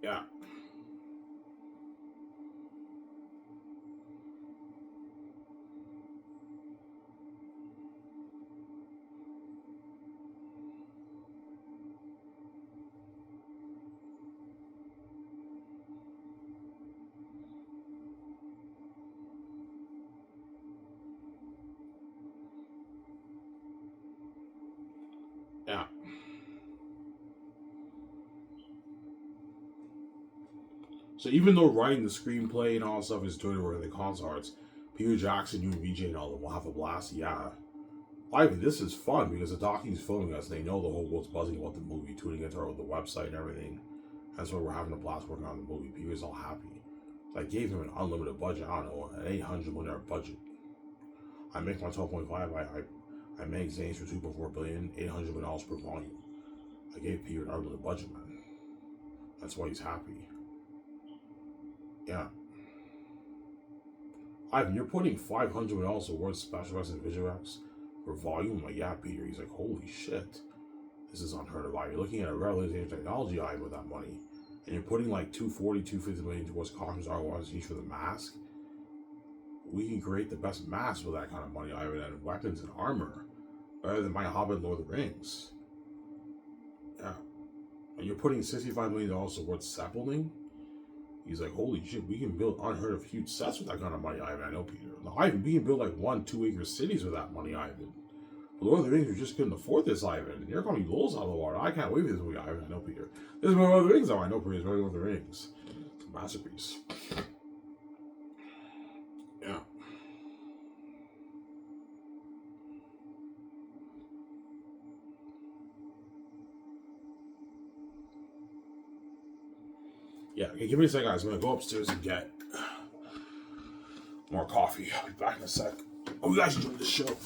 Yeah. Yeah. So even though writing the screenplay and all that stuff is doing work in the console arts, Peter Jackson, you and VJ and all them will have a blast. Yeah. Ivan, this is fun because the docu's filming us. They know the whole world's buzzing about the movie, tuning into the website and everything. That's why we're having a blast working on the movie. Peter's all happy. So I gave him an unlimited budget. I don't know, an $800 million budget. I make my 12.5. I make Xanus for 2.4 billion, $800 million per volume. I gave Peter an unlimited budget, man. That's why he's happy. Yeah. Ivan, you're putting $500 million towards special effects and visual effects per volume? I'm like, yeah, Peter. He's like, holy shit. This is unheard of. You're looking at a revolutionary technology, Ivan, with that money. And you're putting like 250 million towards costumes, ROIs for the mask. We can create the best masks with that kind of money, Ivan, and weapons and armor. Better than my Hobbit Lord of the Rings. Yeah. And you're putting $65 million towards sapling? He's like, holy shit, we can build unheard of huge sets with that kind of money, Ivan. I know, Peter. No, Ivan, we can build like 1-2 acre cities with that money, Ivan. The Lord of the Rings, we just couldn't afford this, Ivan. You're going to be lows out of the water. I can't wait for this movie, Ivan. I know, Peter. This is Lord of the Rings, though. I know, Peter. It's Lord of the Rings. It's a masterpiece. Yeah. Yeah, okay, give me a second, guys. I'm going to go upstairs and get more coffee. I'll be back in a sec. Oh, you guys enjoyed the show.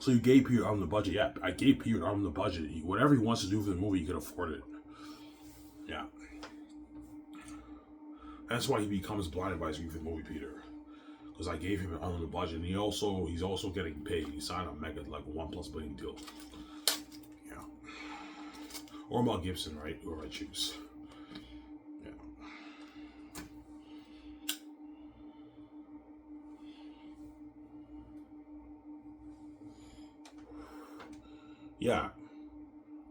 So you gave Peter on the budget. Yeah, I gave Peter on the budget. Whatever he wants to do for the movie, he can afford it. Yeah. That's why he becomes blinded by his youth in the movie, Peter. Because I gave him on the budget, and he's also getting paid. He signed a mega like $1+ billion deal. Yeah. Or Mel Gibson, right? Whoever I choose. Yeah. Yeah.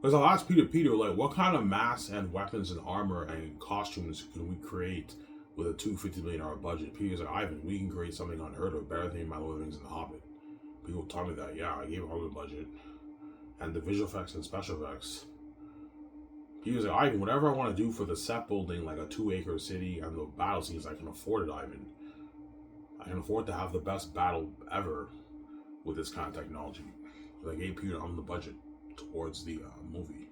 Because I'll ask Peter, like, what kind of masks and weapons and armor and costumes can we create with a $250 million budget? Peter's like, Ivan, we can create something unheard of, better than my Lord of the Rings and The Hobbit. People tell me that, yeah, I gave him a budget. And the visual effects and special effects. Peter's like, Ivan, whatever I want to do for the set building, like a 2-acre city and the battle scenes, I can afford it, Ivan. I can afford to have the best battle ever with this kind of technology. Because I gave Peter on the budget towards the movie.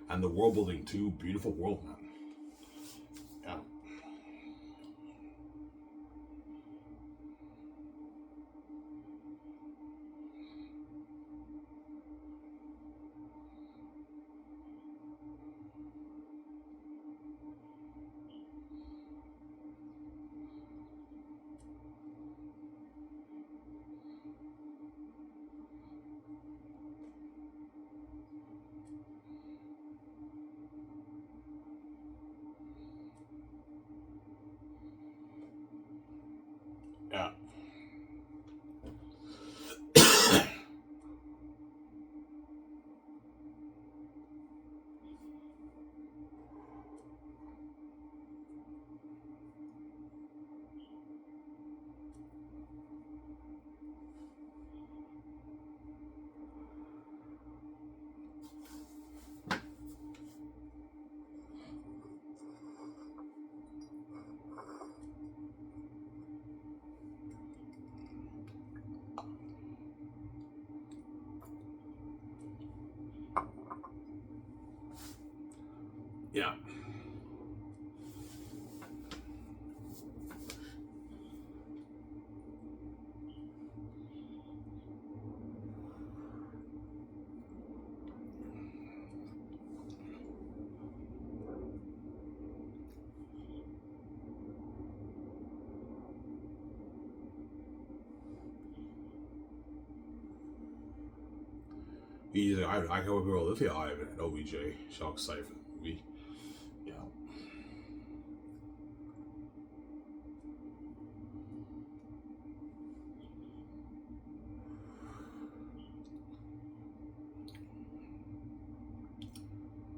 And the world building too, beautiful world, man. Yeah. Yeah. Yeah. He's like, I can work with Olivia Ivan and OBJ. So excited for the movie. Yeah.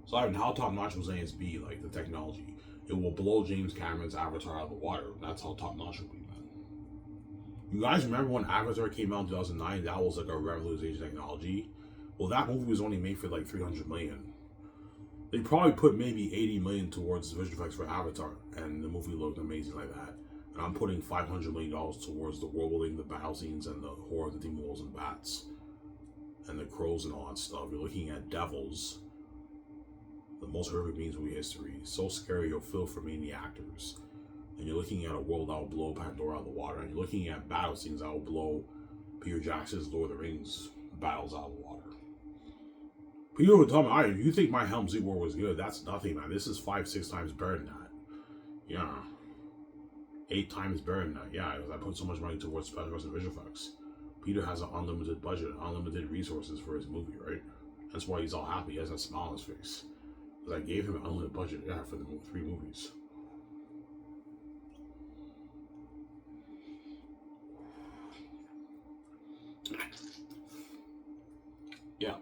So Ivan, how top notch will Xanus be? Like the technology, it will blow James Cameron's Avatar out of the water. That's how top notch it will be, man. You guys remember when Avatar came out in 2009? That was like a revolutionary technology. Well, that movie was only made for like 300 million. They probably put maybe 80 million towards visual effects for Avatar, and the movie looked amazing like that. And I'm putting $500 million towards the world building, the battle scenes, and the horror of the demon wolves and bats, and the crows and all that stuff. You're looking at devils, the most horrific beings in history. So scary, you'll feel for many actors. And you're looking at a world that will blow Pandora out of the water. And you're looking at battle scenes that will blow Peter Jackson's Lord of the Rings battles out of the water. Peter would tell me, "Alright, if you think my Helm's Deep War was good, that's nothing, man. This is 5-6 times better than that. Yeah. 8 times better than that. Yeah, because I put so much money towards special effects and visual effects. Peter has an unlimited budget, unlimited resources for his movie, right? That's why he's all happy. He has a smile on his face. Because I gave him an unlimited budget, yeah, for the 3 movies. Yeah.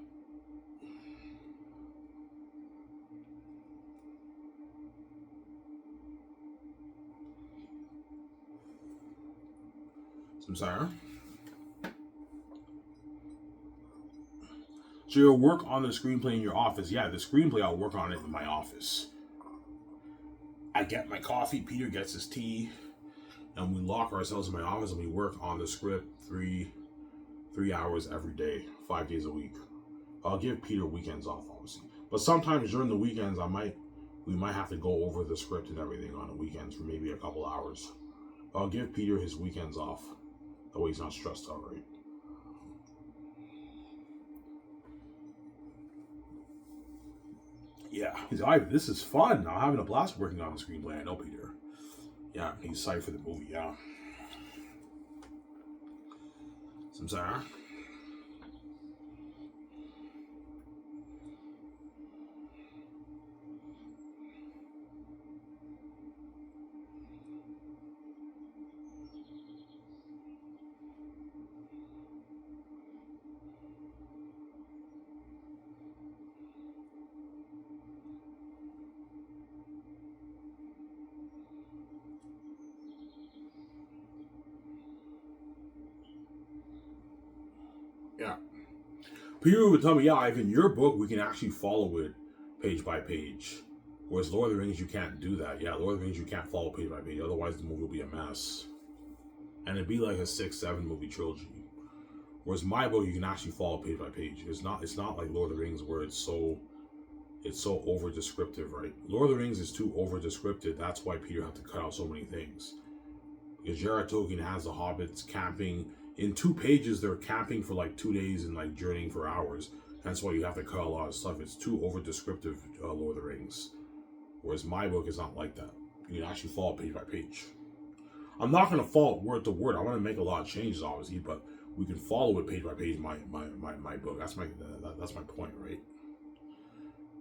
Samsara. So you'll work on the screenplay in your office. Yeah, the screenplay, I'll work on it in my office. I get my coffee, Peter gets his tea, and we lock ourselves in my office and we work on the script 3 hours every day, 5 days a week. I'll give Peter weekends off, obviously. But sometimes during the weekends, we might have to go over the script and everything on the weekends for maybe a couple hours. I'll give Peter his weekends off. That way he's not stressed out, right? Yeah, this is fun. I'm having a blast working on the screenplay. I know, Peter. Yeah, he's psyched for the movie, yeah. Samsara? Yeah. Peter would tell me, yeah, if in your book we can actually follow it page by page. Whereas Lord of the Rings, you can't do that. Yeah, Lord of the Rings, you can't follow page by page. Otherwise, the movie will be a mess. And it'd be like a 6-7 movie trilogy. Whereas my book, you can actually follow page by page. It's not like Lord of the Rings where it's so over descriptive, right? Lord of the Rings is too over descriptive. That's why Peter had to cut out so many things. Because J.R.R. Tolkien has the hobbits camping. In 2 pages, they're camping for like 2 days and like journeying for hours. That's why you have to cut a lot of stuff. It's too over descriptive, Lord of the Rings. Whereas my book is not like that. You can actually follow page by page. I'm not going to follow word to word. I want to make a lot of changes, obviously, but we can follow it page by page. My book. That's my point, right?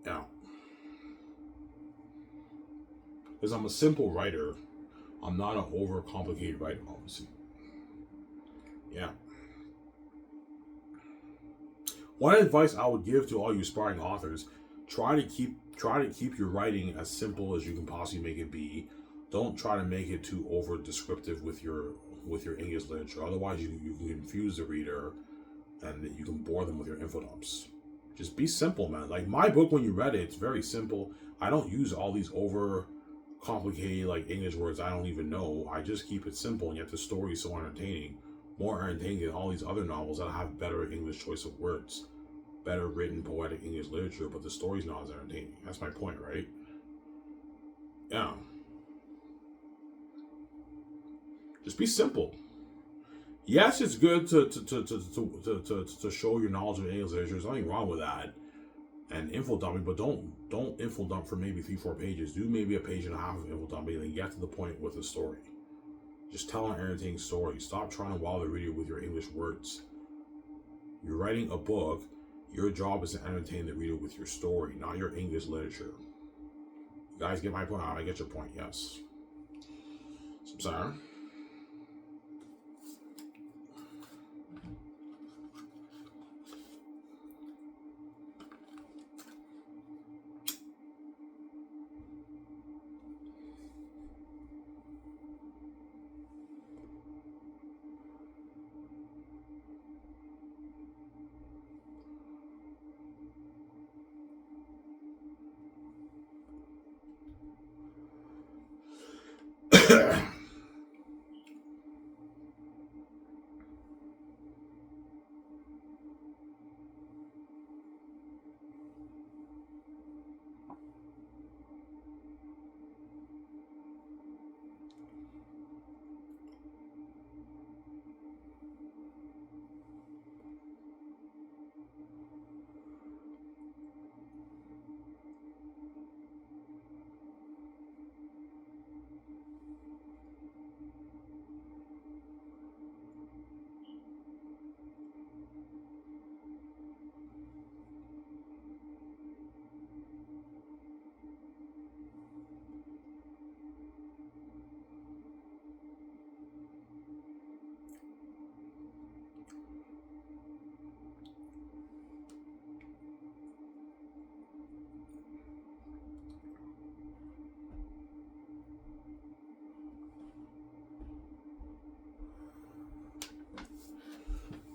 Yeah. Because I'm a simple writer. I'm not an overcomplicated writer, obviously. Yeah. One advice I would give to all you aspiring authors: try to keep your writing as simple as you can possibly make it be. Don't try to make it too over descriptive with your English literature. Otherwise, you can confuse the reader, and you can bore them with your info dumps. Just be simple, man. Like my book, when you read it, it's very simple. I don't use all these over complicated like English words I don't even know. I just keep it simple, and yet the story is so entertaining. More entertaining than all these other novels that have better English choice of words, better written poetic English literature, but the story's not as entertaining. That's my point, right? Yeah. Just be simple. Yes, it's good to show your knowledge of English literature. There's nothing wrong with that. And info dumping, but don't info dump for maybe 3-4 pages. Do maybe a page and a half of info dumping, and then get to the point with the story. Just tell an entertaining story. Stop trying to wow the reader with your English words. You're writing a book. Your job is to entertain the reader with your story, not your English literature. You guys get my point? I get your point, yes. So, I'm sorry.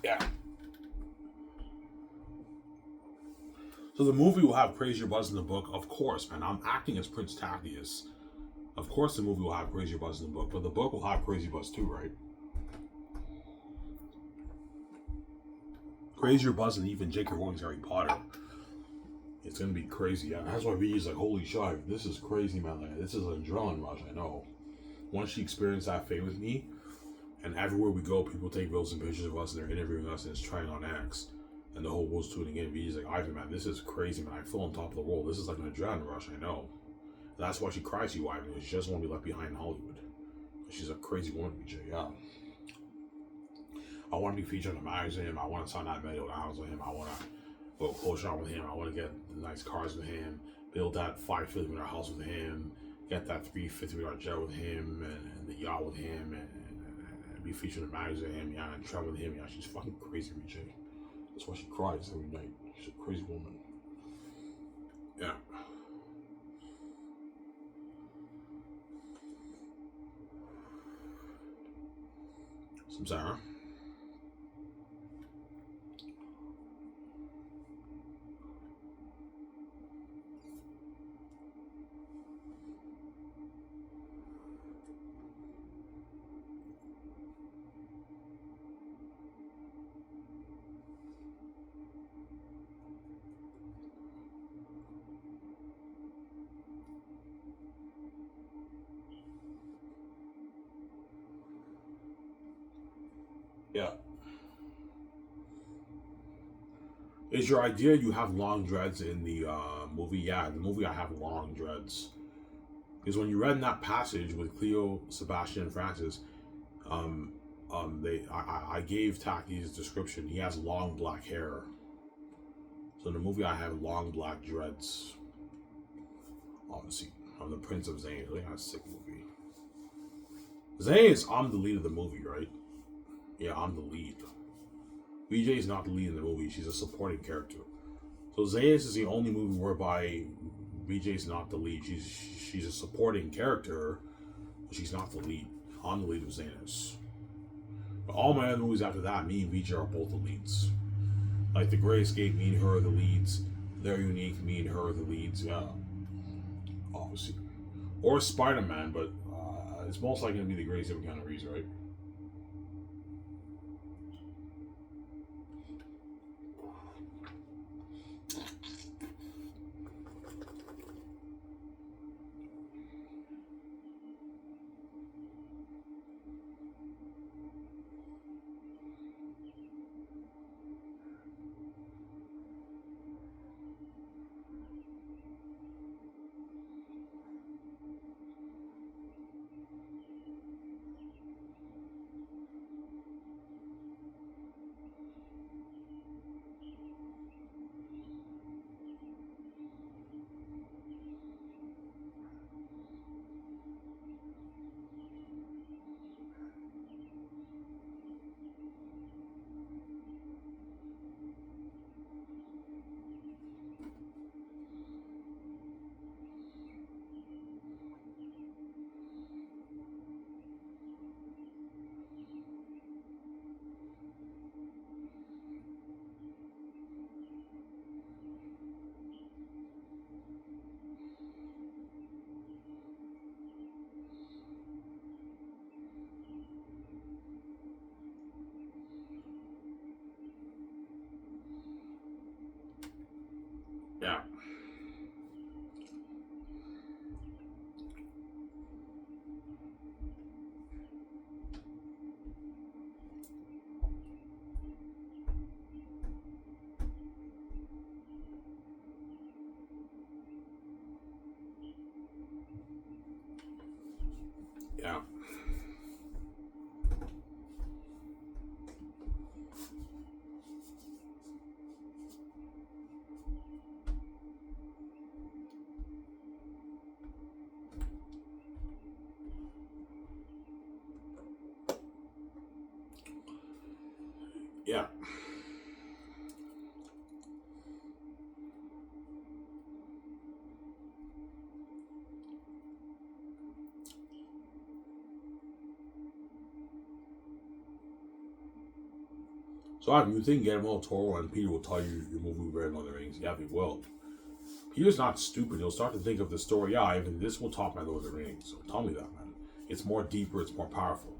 Yeah. So the movie will have crazier buzz in the book, of course, man. I'm acting as Prince Tactius. Of course the movie will have crazier buzz in the book, but the book will have crazy buzz too, right? Crazier buzz than even J.K. Rowling's Harry Potter. It's gonna be crazy. Yeah, that's why VG's like, holy shit, this is crazy, man. Like, this is an adrenaline rush, I know. once she experienced that fame with me, and everywhere we go, people take videos and pictures of us, and they're interviewing us, and it's trying on acts, and the whole world's tuning in. VJ's like, Ivan, man, this is crazy, man. I feel on top of the world. This is like an adrenaline rush, I know. And that's why she cries to you, Ivan. She doesn't want to be left behind in Hollywood. She's a crazy woman, VJ, yeah. I want to be featured in a magazine. I want to sign that video down with him. I want to go close shot with him. I want to get nice cars with him. Build that $550 million house with him. Get that $350 million jet with him. And the yacht with him. And be featured in a magazine. Yeah, and travel with him. Yeah, she's fucking crazy, VJ. That's why she cries every night. She's a crazy woman. Yeah. Some Sarah. Yeah. Is your idea you have long dreads in the movie? Yeah, in the movie I have long dreads. Because when you read in that passage with Cleo, Sebastian, and Francis, I gave Taki's description. He has long black hair. So in the movie I have long black dreads. Obviously, I'm the Prince of Xanus. Look at that sick movie. Xanus, I'm the lead of the movie, right? Yeah, I'm the lead. BJ is not the lead in the movie. She's a supporting character. So Xanus is the only movie whereby BJ is not the lead. She's a supporting character, but she's not the lead. I'm the lead of Xanus. But all my other movies after that, me and BJ are both the leads. Like The Great Escape, me and her are the leads. They're Unique, me and her are the leads. Yeah, obviously. Or Spider-Man, but it's most likely going to be The Great Escape with Keanu Reeves, right? Yeah. Yeah. Yeah. So Ivan, you think Guillermo del Toro and Peter will tell you your movie Red Lord of the Rings? Yeah, they will. Peter's not stupid. He'll start to think of the story. Yeah, Ivan, this will top my Lord of the Rings. So tell me that, man. It's more deeper. It's more powerful.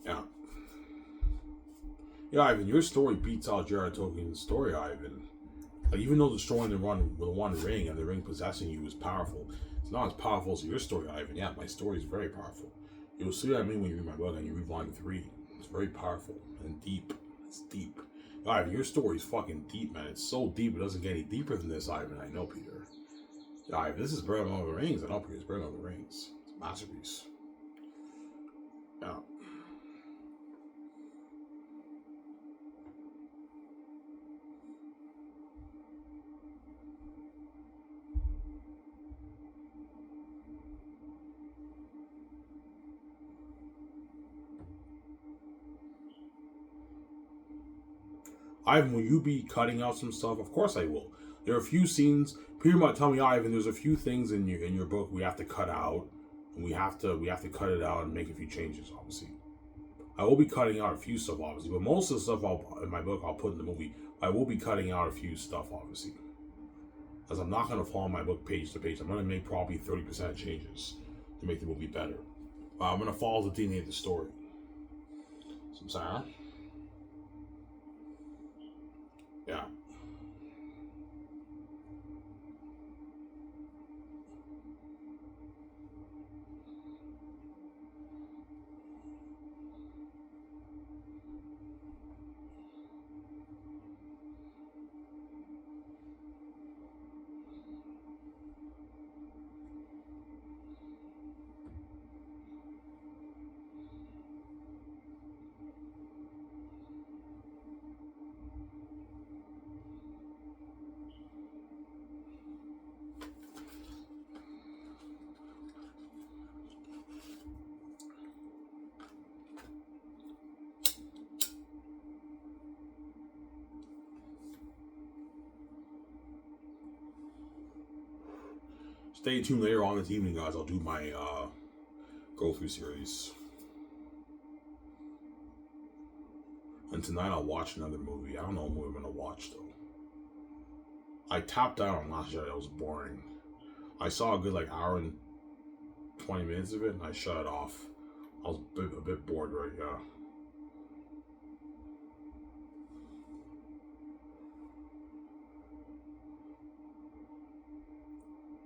Yeah. Yeah, Ivan, your story beats out Jared Tolkien's story, Ivan. Like, even though destroying the one ring and the ring possessing you is powerful, It's not as powerful as your story, Ivan. Yeah, my story is very powerful. You'll see what I mean when you read my book and you read volume 3. It's very powerful and deep. It's deep. Ivan, your story is fucking deep, man. It's so deep, it doesn't get any deeper than this, Ivan. I know, Peter. Ivan, this is better than the Rings. I know, Peter. It's better than the Rings. It's a masterpiece. Yeah. Ivan, will you be cutting out some stuff? Of course I will. There are a few scenes. Peter might tell me, Ivan, there's a few things in your book we have to cut out, and we have to cut it out and make a few changes. Obviously, I will be cutting out a few stuff, obviously, but most of the stuff in my book I'll put in the movie. I will be cutting out a few stuff, obviously, because I'm not going to follow my book page to page. I'm going to make probably 30% changes to make the movie better. I'm going to follow the DNA of the story. So I'm saying, yeah. Stay tuned later on this evening, guys. I'll do my go through series. And tonight I'll watch another movie. I don't know what movie I'm gonna watch though. I tapped out on last night. It was boring. I saw a good like hour and 20 minutes of it, and I shut it off. I was a bit bored, right? Yeah.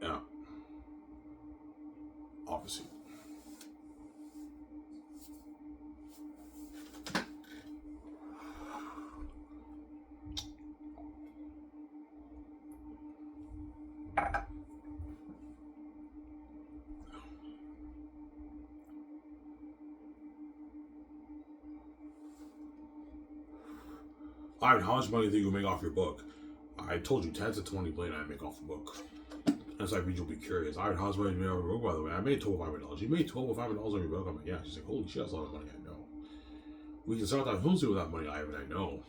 Yeah. Obviously. Alright, how much money do you make off your book? I told you 10 to 20 million I make off the book. That's like you'll be curious. Alright, how much money do you make off your book, by the way? I made $12,500. You made $12,500 on your book? I'm like, yeah. She's like, holy shit, that's a lot of money. I know. We can start that film studio with that money, Ivan. I know.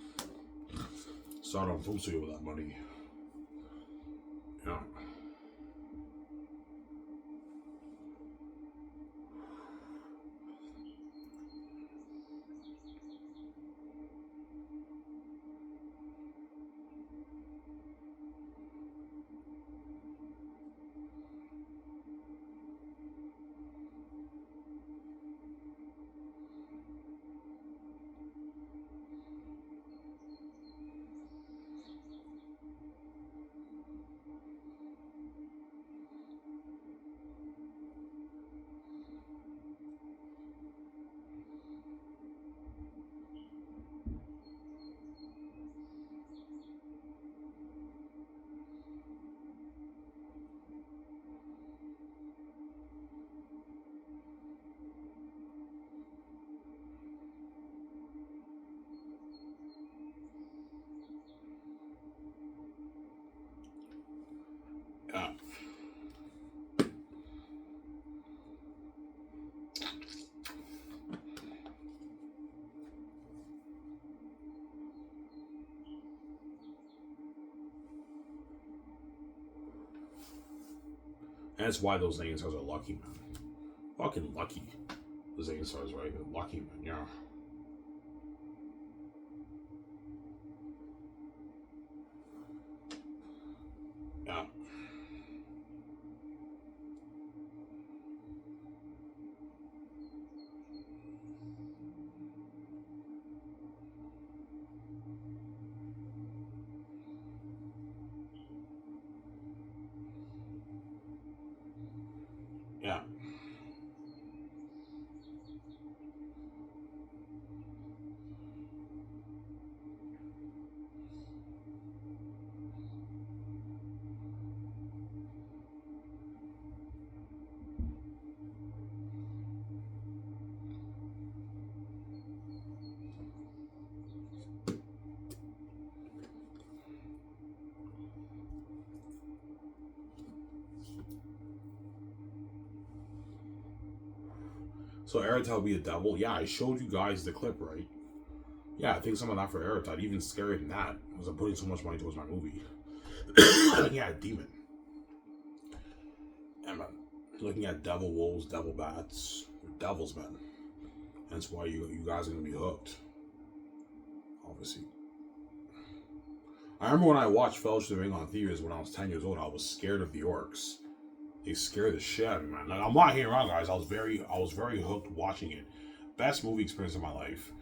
Start on film studio with that money. Yeah. Yeah. And that's why those Xanus are lucky, man. Fucking lucky. The Xanus right? They're lucky, man. Yeah. Yeah. Yeah. So Eritide will be a devil. Yeah, I showed you guys the clip, right? Yeah, I think some of that for Eritide, even scarier than that, because I'm putting so much money towards my movie. Yeah, demon. Yeah, man. Looking at devil wolves, devil bats, devils, man. That's why you guys are gonna be hooked. Obviously. I remember when I watched Fellowship of the Ring on theaters when I was 10 years old, I was scared of the orcs. They scared the shit out of me, man. Like, I'm not here around, guys. I was very hooked watching it. Best movie experience of my life.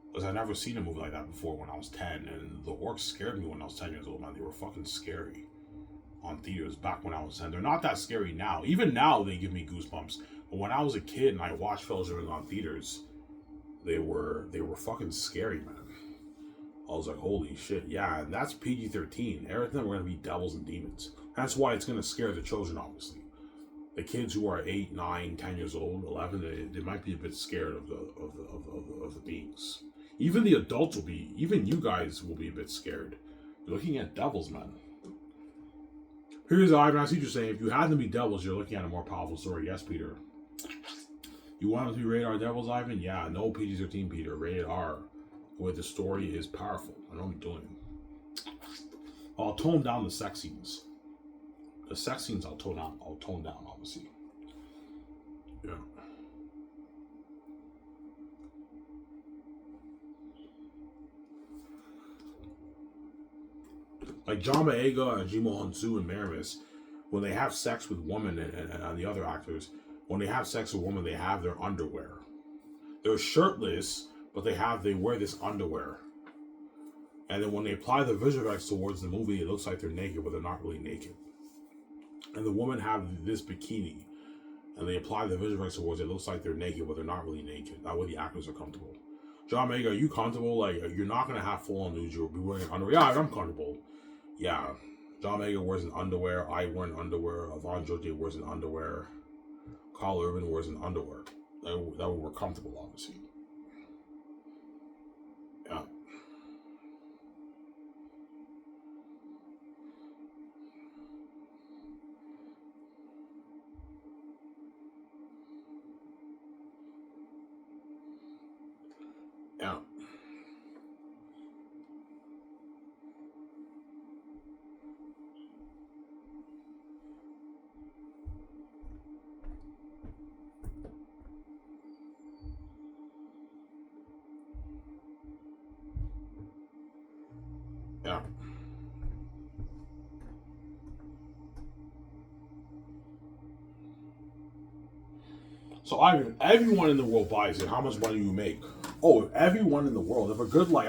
Because I'd never seen a movie like that before when I was 10. And the orcs scared me when I was 10 years old, man. They were fucking scary on theaters back when I was 10. They're not that scary now. Even now, they give me goosebumps. But when I was a kid and I watched Fellowship of the Ring on theaters, they were fucking scary, man. I was like, holy shit, yeah, and that's PG-13. Everything we're gonna be devils and demons. That's why it's gonna scare the children, obviously. The kids who are 8, 9, 10 years old, 11, they might be a bit scared of the beings. Even the adults will be, even you guys will be a bit scared. You're looking at devils, man. Here's Ivan. I see what you're saying. If you had them be devils, you're looking at a more powerful story. Yes, Peter. You want them to be rated R devils, Ivan? Yeah, no PG-13, Peter. Rated R. Where the story is powerful. I know what I'm doing. I'll tone down the sex scenes. The sex scenes I'll tone down. Obviously. Yeah. Like John Boyega and Jimo Hunsu and Maramis, when they have sex with women and the other actors, when they have sex with women, they have their underwear. They're shirtless, but they wear this underwear. And then when they apply the visual effects towards the movie, it looks like they're naked, but they're not really naked. And the women have this bikini, and they apply the visual effects towards it. It looks like they're naked, but they're not really naked. That way the actors are comfortable. John Boyega, are you comfortable? Like, you're not going to have full-on nudes. You'll be wearing underwear. Yeah, I'm comfortable. Yeah. John Boyega wears an underwear. I wear an underwear. Yvonne George wears an underwear. Carl Urban wears an underwear. That way we're comfortable, obviously. Yeah. Yeah. Yeah. So everyone in the world buys it. How much money you make? Oh, if everyone in the world, if a good I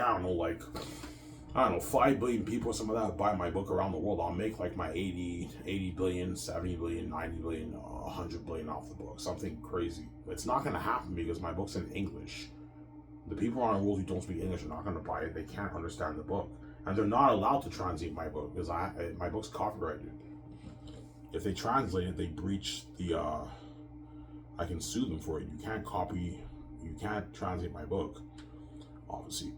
don't know, 5 billion people or something like that buy my book around the world, I'll make like my 80 billion, 70 billion, 90 billion, 100 billion off the book. Something crazy. It's not going to happen because my book's in English. The people around the world who don't speak English are not going to buy it. They can't understand the book. And they're not allowed to translate my book because my book's copyrighted. If they translate it, they breach the, I can sue them for it. You can't translate my book, obviously.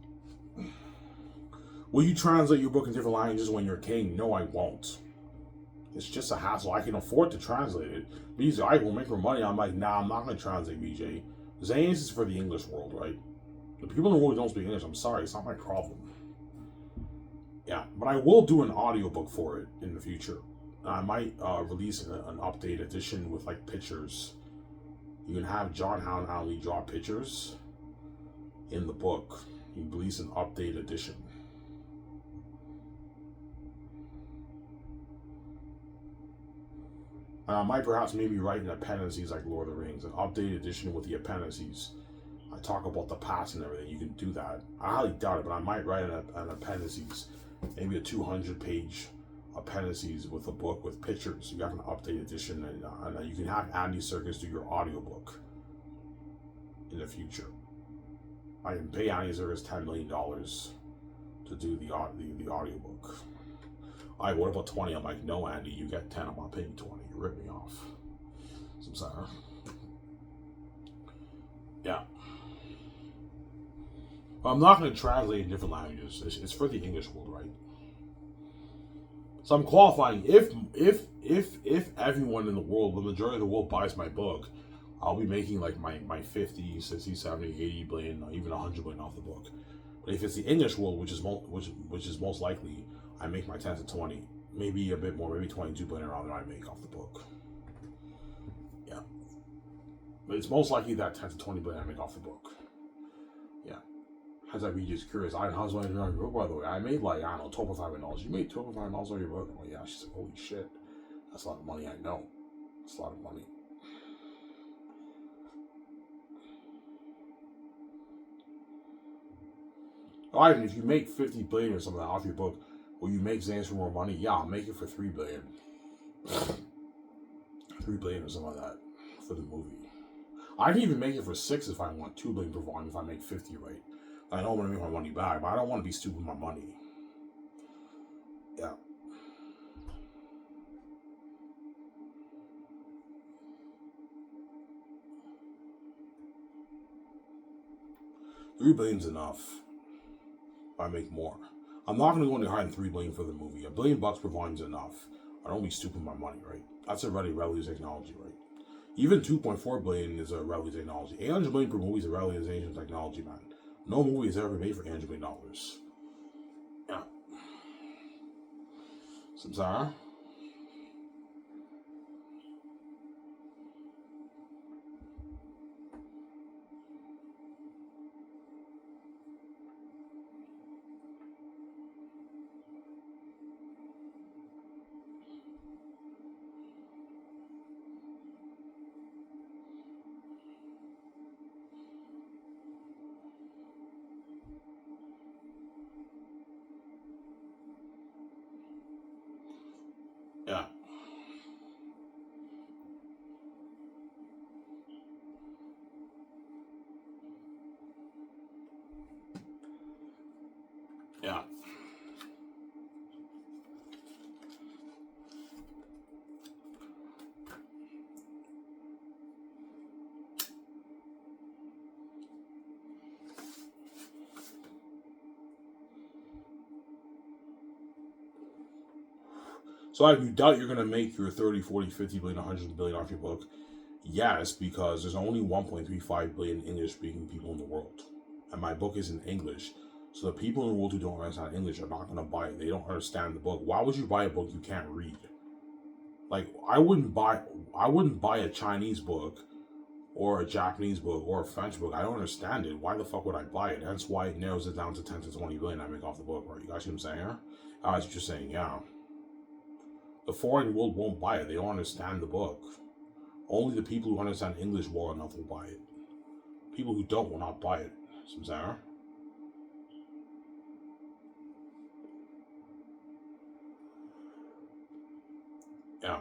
Will you translate your book in different languages when you're king? No, I won't. It's just a hassle. I can afford to translate it. BJ, I will make more money. I'm like, nah, I'm not going to translate BJ. Xanus is for the English world, right? The people in the world who don't speak English, I'm sorry, it's not my problem. Yeah, but I will do an audiobook for it in the future. I might release an update edition with like pictures. You can have John Hound Alley draw pictures in the book. You can release an update edition. And I might perhaps maybe write an appendices like Lord of the Rings, an updated edition with the appendices. I talk about the past and everything. You can do that. I highly doubt it, but I might write an appendices, maybe a 200-page appendices with a book with pictures. You have an updated edition, and you can have Andy Serkis do your audiobook in the future. I can pay Andy Serkis $10 million to do the audiobook. Alright, what about 20? I'm like, no, Andy, you get 10. I'm not paying 20. You rip me off. So I'm sorry. Yeah. I'm not going to translate in different languages. It's for the English world, right? So I'm qualifying. If everyone in the world, the majority of the world buys my book, I'll be making like my 50, 60, 70, 80 billion, even 100 billion off the book. But if it's the English world, which is most likely, I make my 10 to 20, maybe a bit more, maybe 22 billion around that I make off the book. Yeah. But it's most likely that 10 to 20 billion I make off the book. Yeah. As I be just curious, how's my book, by the way? I made like, I don't know, $12,500. You made $12,500 on your book? I'm like, yeah. She's like, holy shit. That's a lot of money, I know. That's a lot of money. Ivan, if you make 50 billion or something off your book, will you make Xanus for more money? Yeah, I'll make it for 3 billion. 3 billion or something like that for the movie. I can even make it for 6 if I want, 2 billion per volume if I make 50 right. I know I'm gonna make my money back, but I don't want to be stupid with my money. Yeah. $3 billion's enough. I make more. I'm not going to go any higher than 3 billion for the movie. $1 billion per volume is enough. I don't be stupid with my money, right? That's already revolutionary technology, right? Even 2.4 billion is a revolutionary technology. 800 million per movie is a revolutionary technology, man. No movie has ever been made for $800 million. Yeah. Samsara? Yeah. Yeah. So if you doubt you're going to make your 30, 40, 50 billion, 100 billion off your book, yes, because there's only 1.35 billion English-speaking people in the world. And my book is in English. So the people in the world who don't understand English are not going to buy it. They don't understand the book. Why would you buy a book you can't read? Like, I wouldn't buy a Chinese book or a Japanese book or a French book. I don't understand it. Why the fuck would I buy it? That's why it narrows it down to 10 to 20 billion I make off the book, right? You guys see what I'm saying here? I was just saying, yeah. The foreign world won't buy it. They don't understand the book. Only the people who understand English well enough will buy it. People who don't will not buy it. Samsara? Yeah.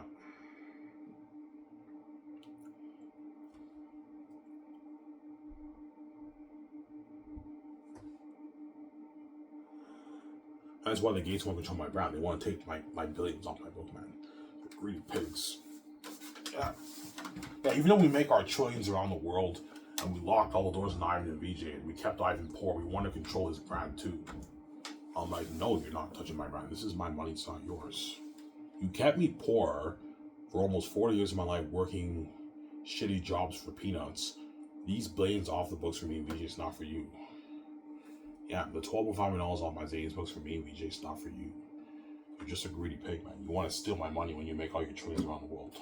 That's why the Gates want to control my brand. They want to take my billions off my book, man. The greedy pigs. Yeah. Yeah, even though we make our trillions around the world and we locked all the doors on Ivan and VJ and we kept Ivan poor, we want to control his brand too. I'm like, no, you're not touching my brand. This is my money, it's not yours. You kept me poor for almost 40 years of my life working shitty jobs for peanuts. These billions off the books for me and VJ, it's not for you. Yeah, the $12,500 off my Zane's books for me and VJ, it's not for you. You're just a greedy pig, man. You want to steal my money when you make all your trillions around the world.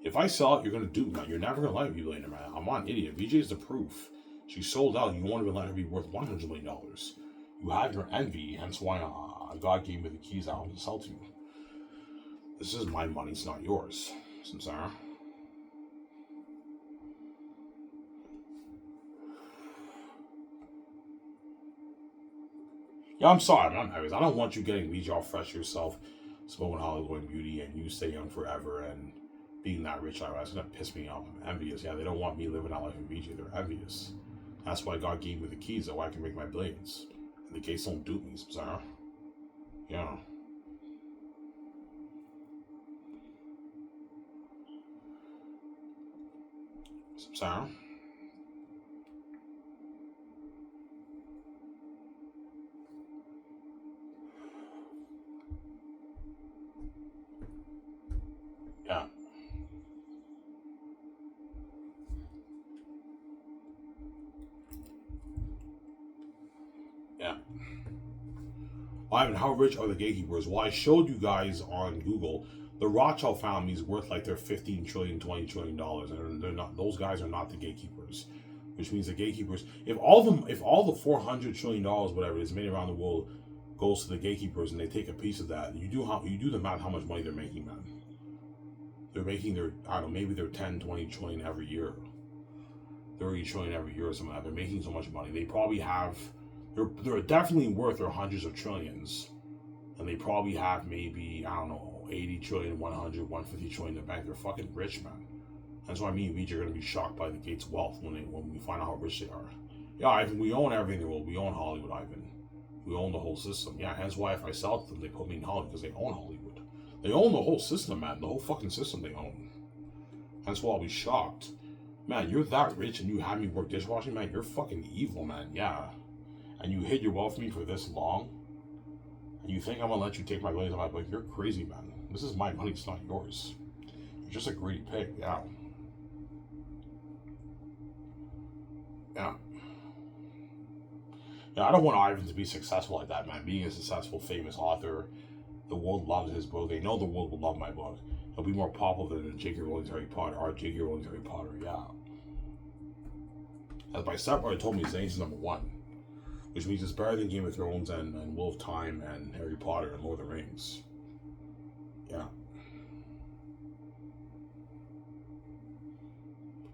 If I sell it, you're going to do, man. You're never going to let me be billionaire, man. I'm not an idiot. VJ is the proof. She sold out. You won't even let her be worth $100 million. You have your envy, hence why God gave me the keys out to sell to you. This is my money, it's not yours. Samsara. Yeah, I'm sorry, man. I don't want you getting VJ all fresh yourself. smoking Hollywood beauty, and you stay young forever, and being that rich, that's gonna piss me off. I'm envious. Yeah, they don't want me living that life in Fiji. They're envious. That's why God gave me the keys, so I can make my billions. And the case don't dupe me, Sarah. Yeah. Sarah. Yeah. Yeah. Ivan, how rich are the gatekeepers? Well, I showed you guys on Google. The Rothschild family is worth like their 15 trillion, 20 trillion dollars, and they're not. Those guys are not the gatekeepers, which means the gatekeepers. If all the 400 trillion dollars, whatever it is, made around the world, goes to the gatekeepers, and they take a piece of that, you do the math how much money they're making, man. They're making their, I don't know, maybe they're 10, 20 trillion every year, 30 trillion every year or something like that. They're making so much money. They probably have. They're definitely worth their hundreds of trillions. And they probably have maybe, I don't know, 80 trillion, 100, 150 trillion in the bank. They're fucking rich, man. That's why me and Vijay are going to be shocked by the Gates' wealth when we find out how rich they are. Yeah, Ivan, we own everything in the world. We own Hollywood, Ivan. We own the whole system. Yeah, hence why if I sell to them, they put me in Hollywood, because they own Hollywood. They own the whole system, man. The whole fucking system they own. Hence why I'll be shocked. Man, you're that rich and you have me work dishwashing? Man, you're fucking evil, man. Yeah. And you hid your wealth from me for this long? And you think I'm gonna let you take my millions on my book? You're crazy, man. This is my money, it's not yours. You're just a greedy pig, yeah. Yeah. Yeah, I don't want Ivan to be successful like that, man. Being a successful, famous author, the world loves his book. They know the world will love my book. He'll be more popular than J.K. Rowling's Harry Potter, or J.K. Rowling's Harry Potter, yeah. As my stepbrother told me, Xanus is number one. Which means it's better than Game of Thrones and Wheel of Time and Harry Potter and Lord of the Rings. Yeah.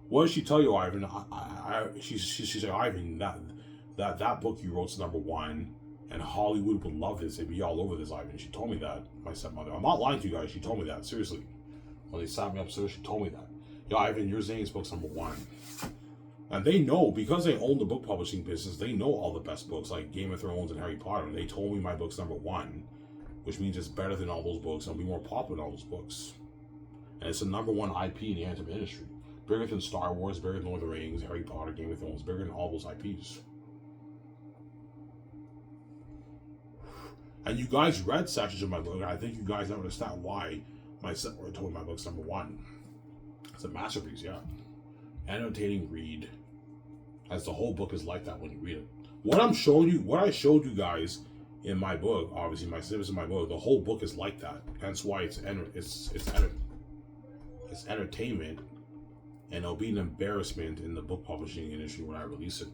What did she tell you, Ivan? She's like, Ivan, that book you wrote's number one, and Hollywood would love this. They'd be all over this, Ivan. She told me that, my stepmother. I'm not lying to you guys. She told me that, seriously. When they sat me upstairs, she told me that. Yeah, Ivan, your Zane's book's number one. And they know, because they own the book publishing business, they know all the best books, like Game of Thrones and Harry Potter. And they told me my book's number one, which means it's better than all those books and will be more popular than all those books. And it's the number one IP in the entertainment industry. Bigger than Star Wars, bigger than Lord of the Rings, Harry Potter, Game of Thrones, bigger than all those IPs. And you guys read sections of my book, and I think you guys don't understand why my stepbrother told me my book's number one. It's a masterpiece, yeah. Entertaining read. As the whole book is like that when you read it. What I showed you guys in my book, obviously my snippets in my book, the whole book is like that. Hence why it's entertainment, and it'll be an embarrassment in the book publishing industry when I release it.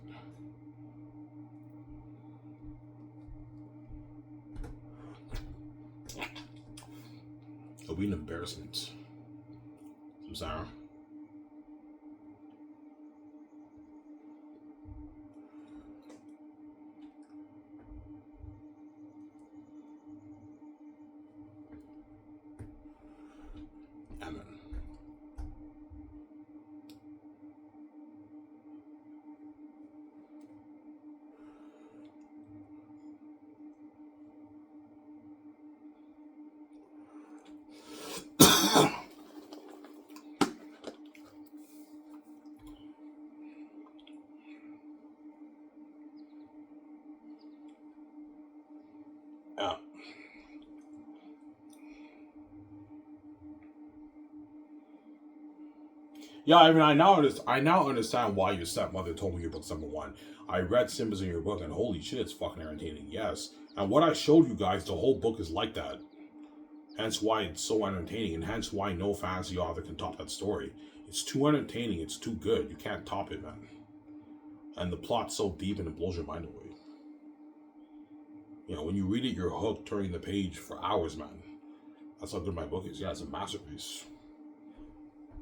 It'll be an embarrassment. I'm sorry. Amen. Yeah. Yeah, I mean, I now understand why your stepmother told me your book's number one. I read snippets in your book, and holy shit, it's fucking entertaining. Yes, and what I showed you guys, the whole book is like that. Hence why it's so entertaining, and hence why no fantasy author can top that story. It's too entertaining. It's too good. You can't top it, man. And the plot's so deep, and it blows your mind away. You know, when you read it, you're hooked, turning the page for hours, man. That's how good my book is. Yeah, it's a masterpiece.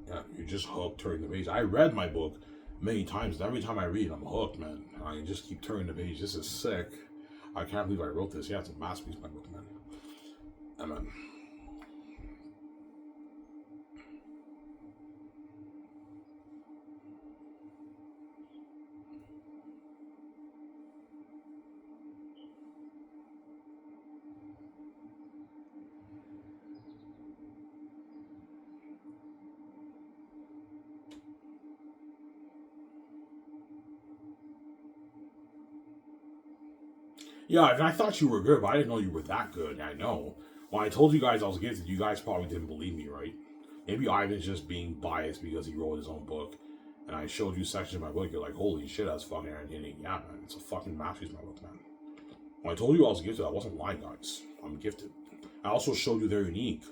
Yeah, you're just hooked, turning the page. I read my book many times, and every time I read, I'm hooked, man. I just keep turning the page. This is sick. I can't believe I wrote this. Yeah, it's a masterpiece, my book, man. Amen. Yeah, and I thought you were good, but I didn't know you were that good. I know. When I told you guys I was gifted, you guys probably didn't believe me, right? Maybe Ivan's just being biased because he wrote his own book. And I showed you sections of my book, you're like, holy shit, that's fucking entertaining. Yeah, man, it's a fucking masterpiece, my book, man. When I told you I was gifted, I wasn't lying, guys. I'm gifted. I also showed you They're Unique.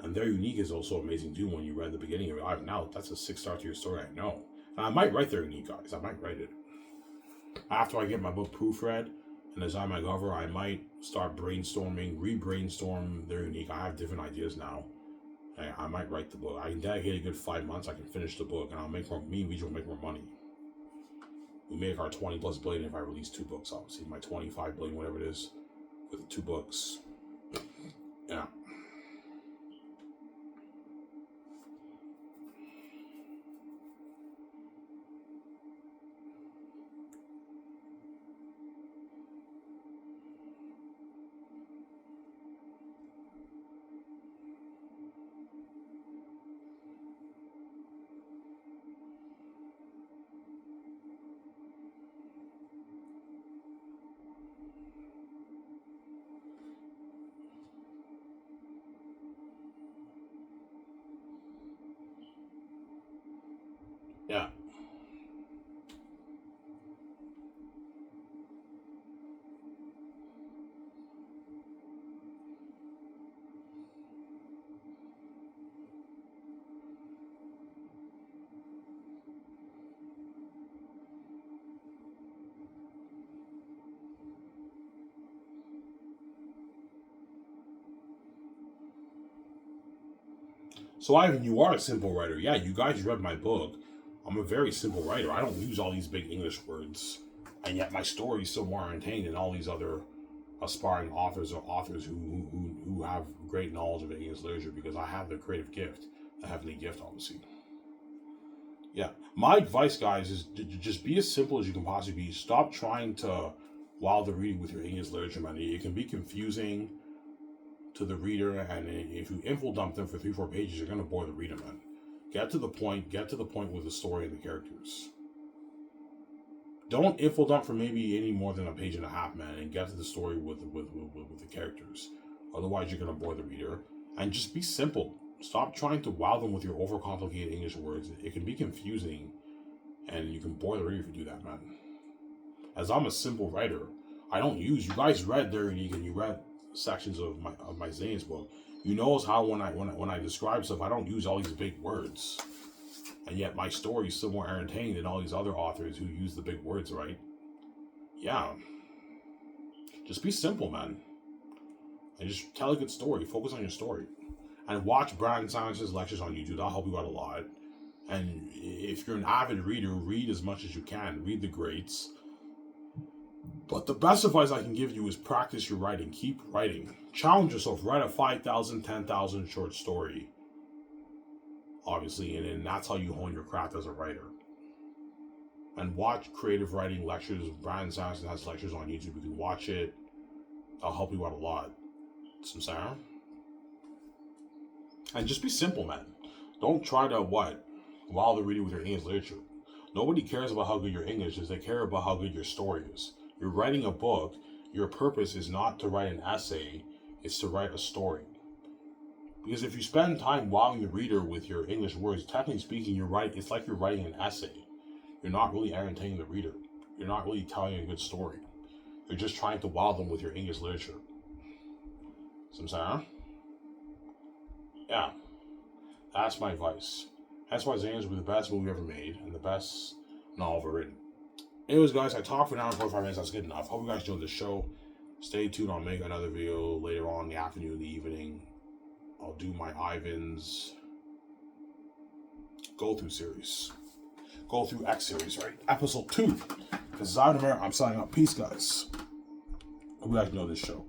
And They're Unique is also amazing, too, when you read the beginning of it. Now, that's a 6-star to your story, I know. And I might write They're Unique, guys. I might write it. After I get my book proofread and design my cover, I might start brainstorming, re-brainstorm They're Unique. I have different ideas now. I might write the book. I can dedicate a good 5 months. I can finish the book, and I'll make more. Me and Vijay will make more money. We make our 20+ billion if I release 2 books. Obviously, my 25 billion, whatever it is, with the 2 books. Yeah. Yeah. So, Ivan, you are a simple writer. Yeah, you guys read my book. I'm a very simple writer. I don't use all these big English words. And yet my story is still more entertaining than all these other aspiring authors or authors who have great knowledge of English literature because I have the creative gift, the heavenly gift, obviously. Yeah. My advice, guys, is just be as simple as you can possibly be. Stop trying to wow the reading with your English literature, man. It can be confusing to the reader, and if you info dump them for 3-4 pages, you're gonna bore the reader, man. Get to the point. Get to the point with the story and the characters. Don't info dump for maybe any more than a page and a half, man, and get to the story with the characters. Otherwise, you're gonna bore the reader. And just be simple. Stop trying to wow them with your overcomplicated English words. It can be confusing, and you can bore the reader if you do that, man. As I'm a simple writer, I don't use. You guys read They're Unique, and you read sections of my Xanus book. You notice how when I describe stuff, I don't use all these big words, and yet my story is still more entertaining than all these other authors who use the big words, right? Yeah. Just be simple, man, and just tell a good story. Focus on your story, and watch Brian Xanus's lectures on YouTube. That'll help you out a lot. And if you're an avid reader, read as much as you can. Read the greats. But the best advice I can give you is practice your writing. Keep writing. Challenge yourself. Write a 5,000, 10,000 short story. Obviously, and then that's how you hone your craft as a writer. And watch creative writing lectures. Brian Xanus has lectures on YouTube. You can watch it. I'll help you out a lot. Some sound. And just be simple, man. Don't try to wow the reader with your English literature. Nobody cares about how good your English is. They care about how good your story is. You're writing a book. Your purpose is not to write an essay. It's to write a story. Because if you spend time wowing the reader with your English words, technically speaking, it's like you're writing an essay. You're not really entertaining the reader. You're not really telling a good story. You're just trying to wow them with your English literature. Some sound? Yeah. That's my advice. That's why Xanus will be the best movie ever made and the best novel ever written. Anyways, guys, I talked for an hour and 45 minutes. That's good enough. Hope you guys enjoyed the show. Stay tuned. I'll make another video later on in the afternoon, the evening. I'll do my Ivan's go-through series. Go-through X series, right? Episode 2. Because I'm signing up. Peace, guys. Hope you guys know this show.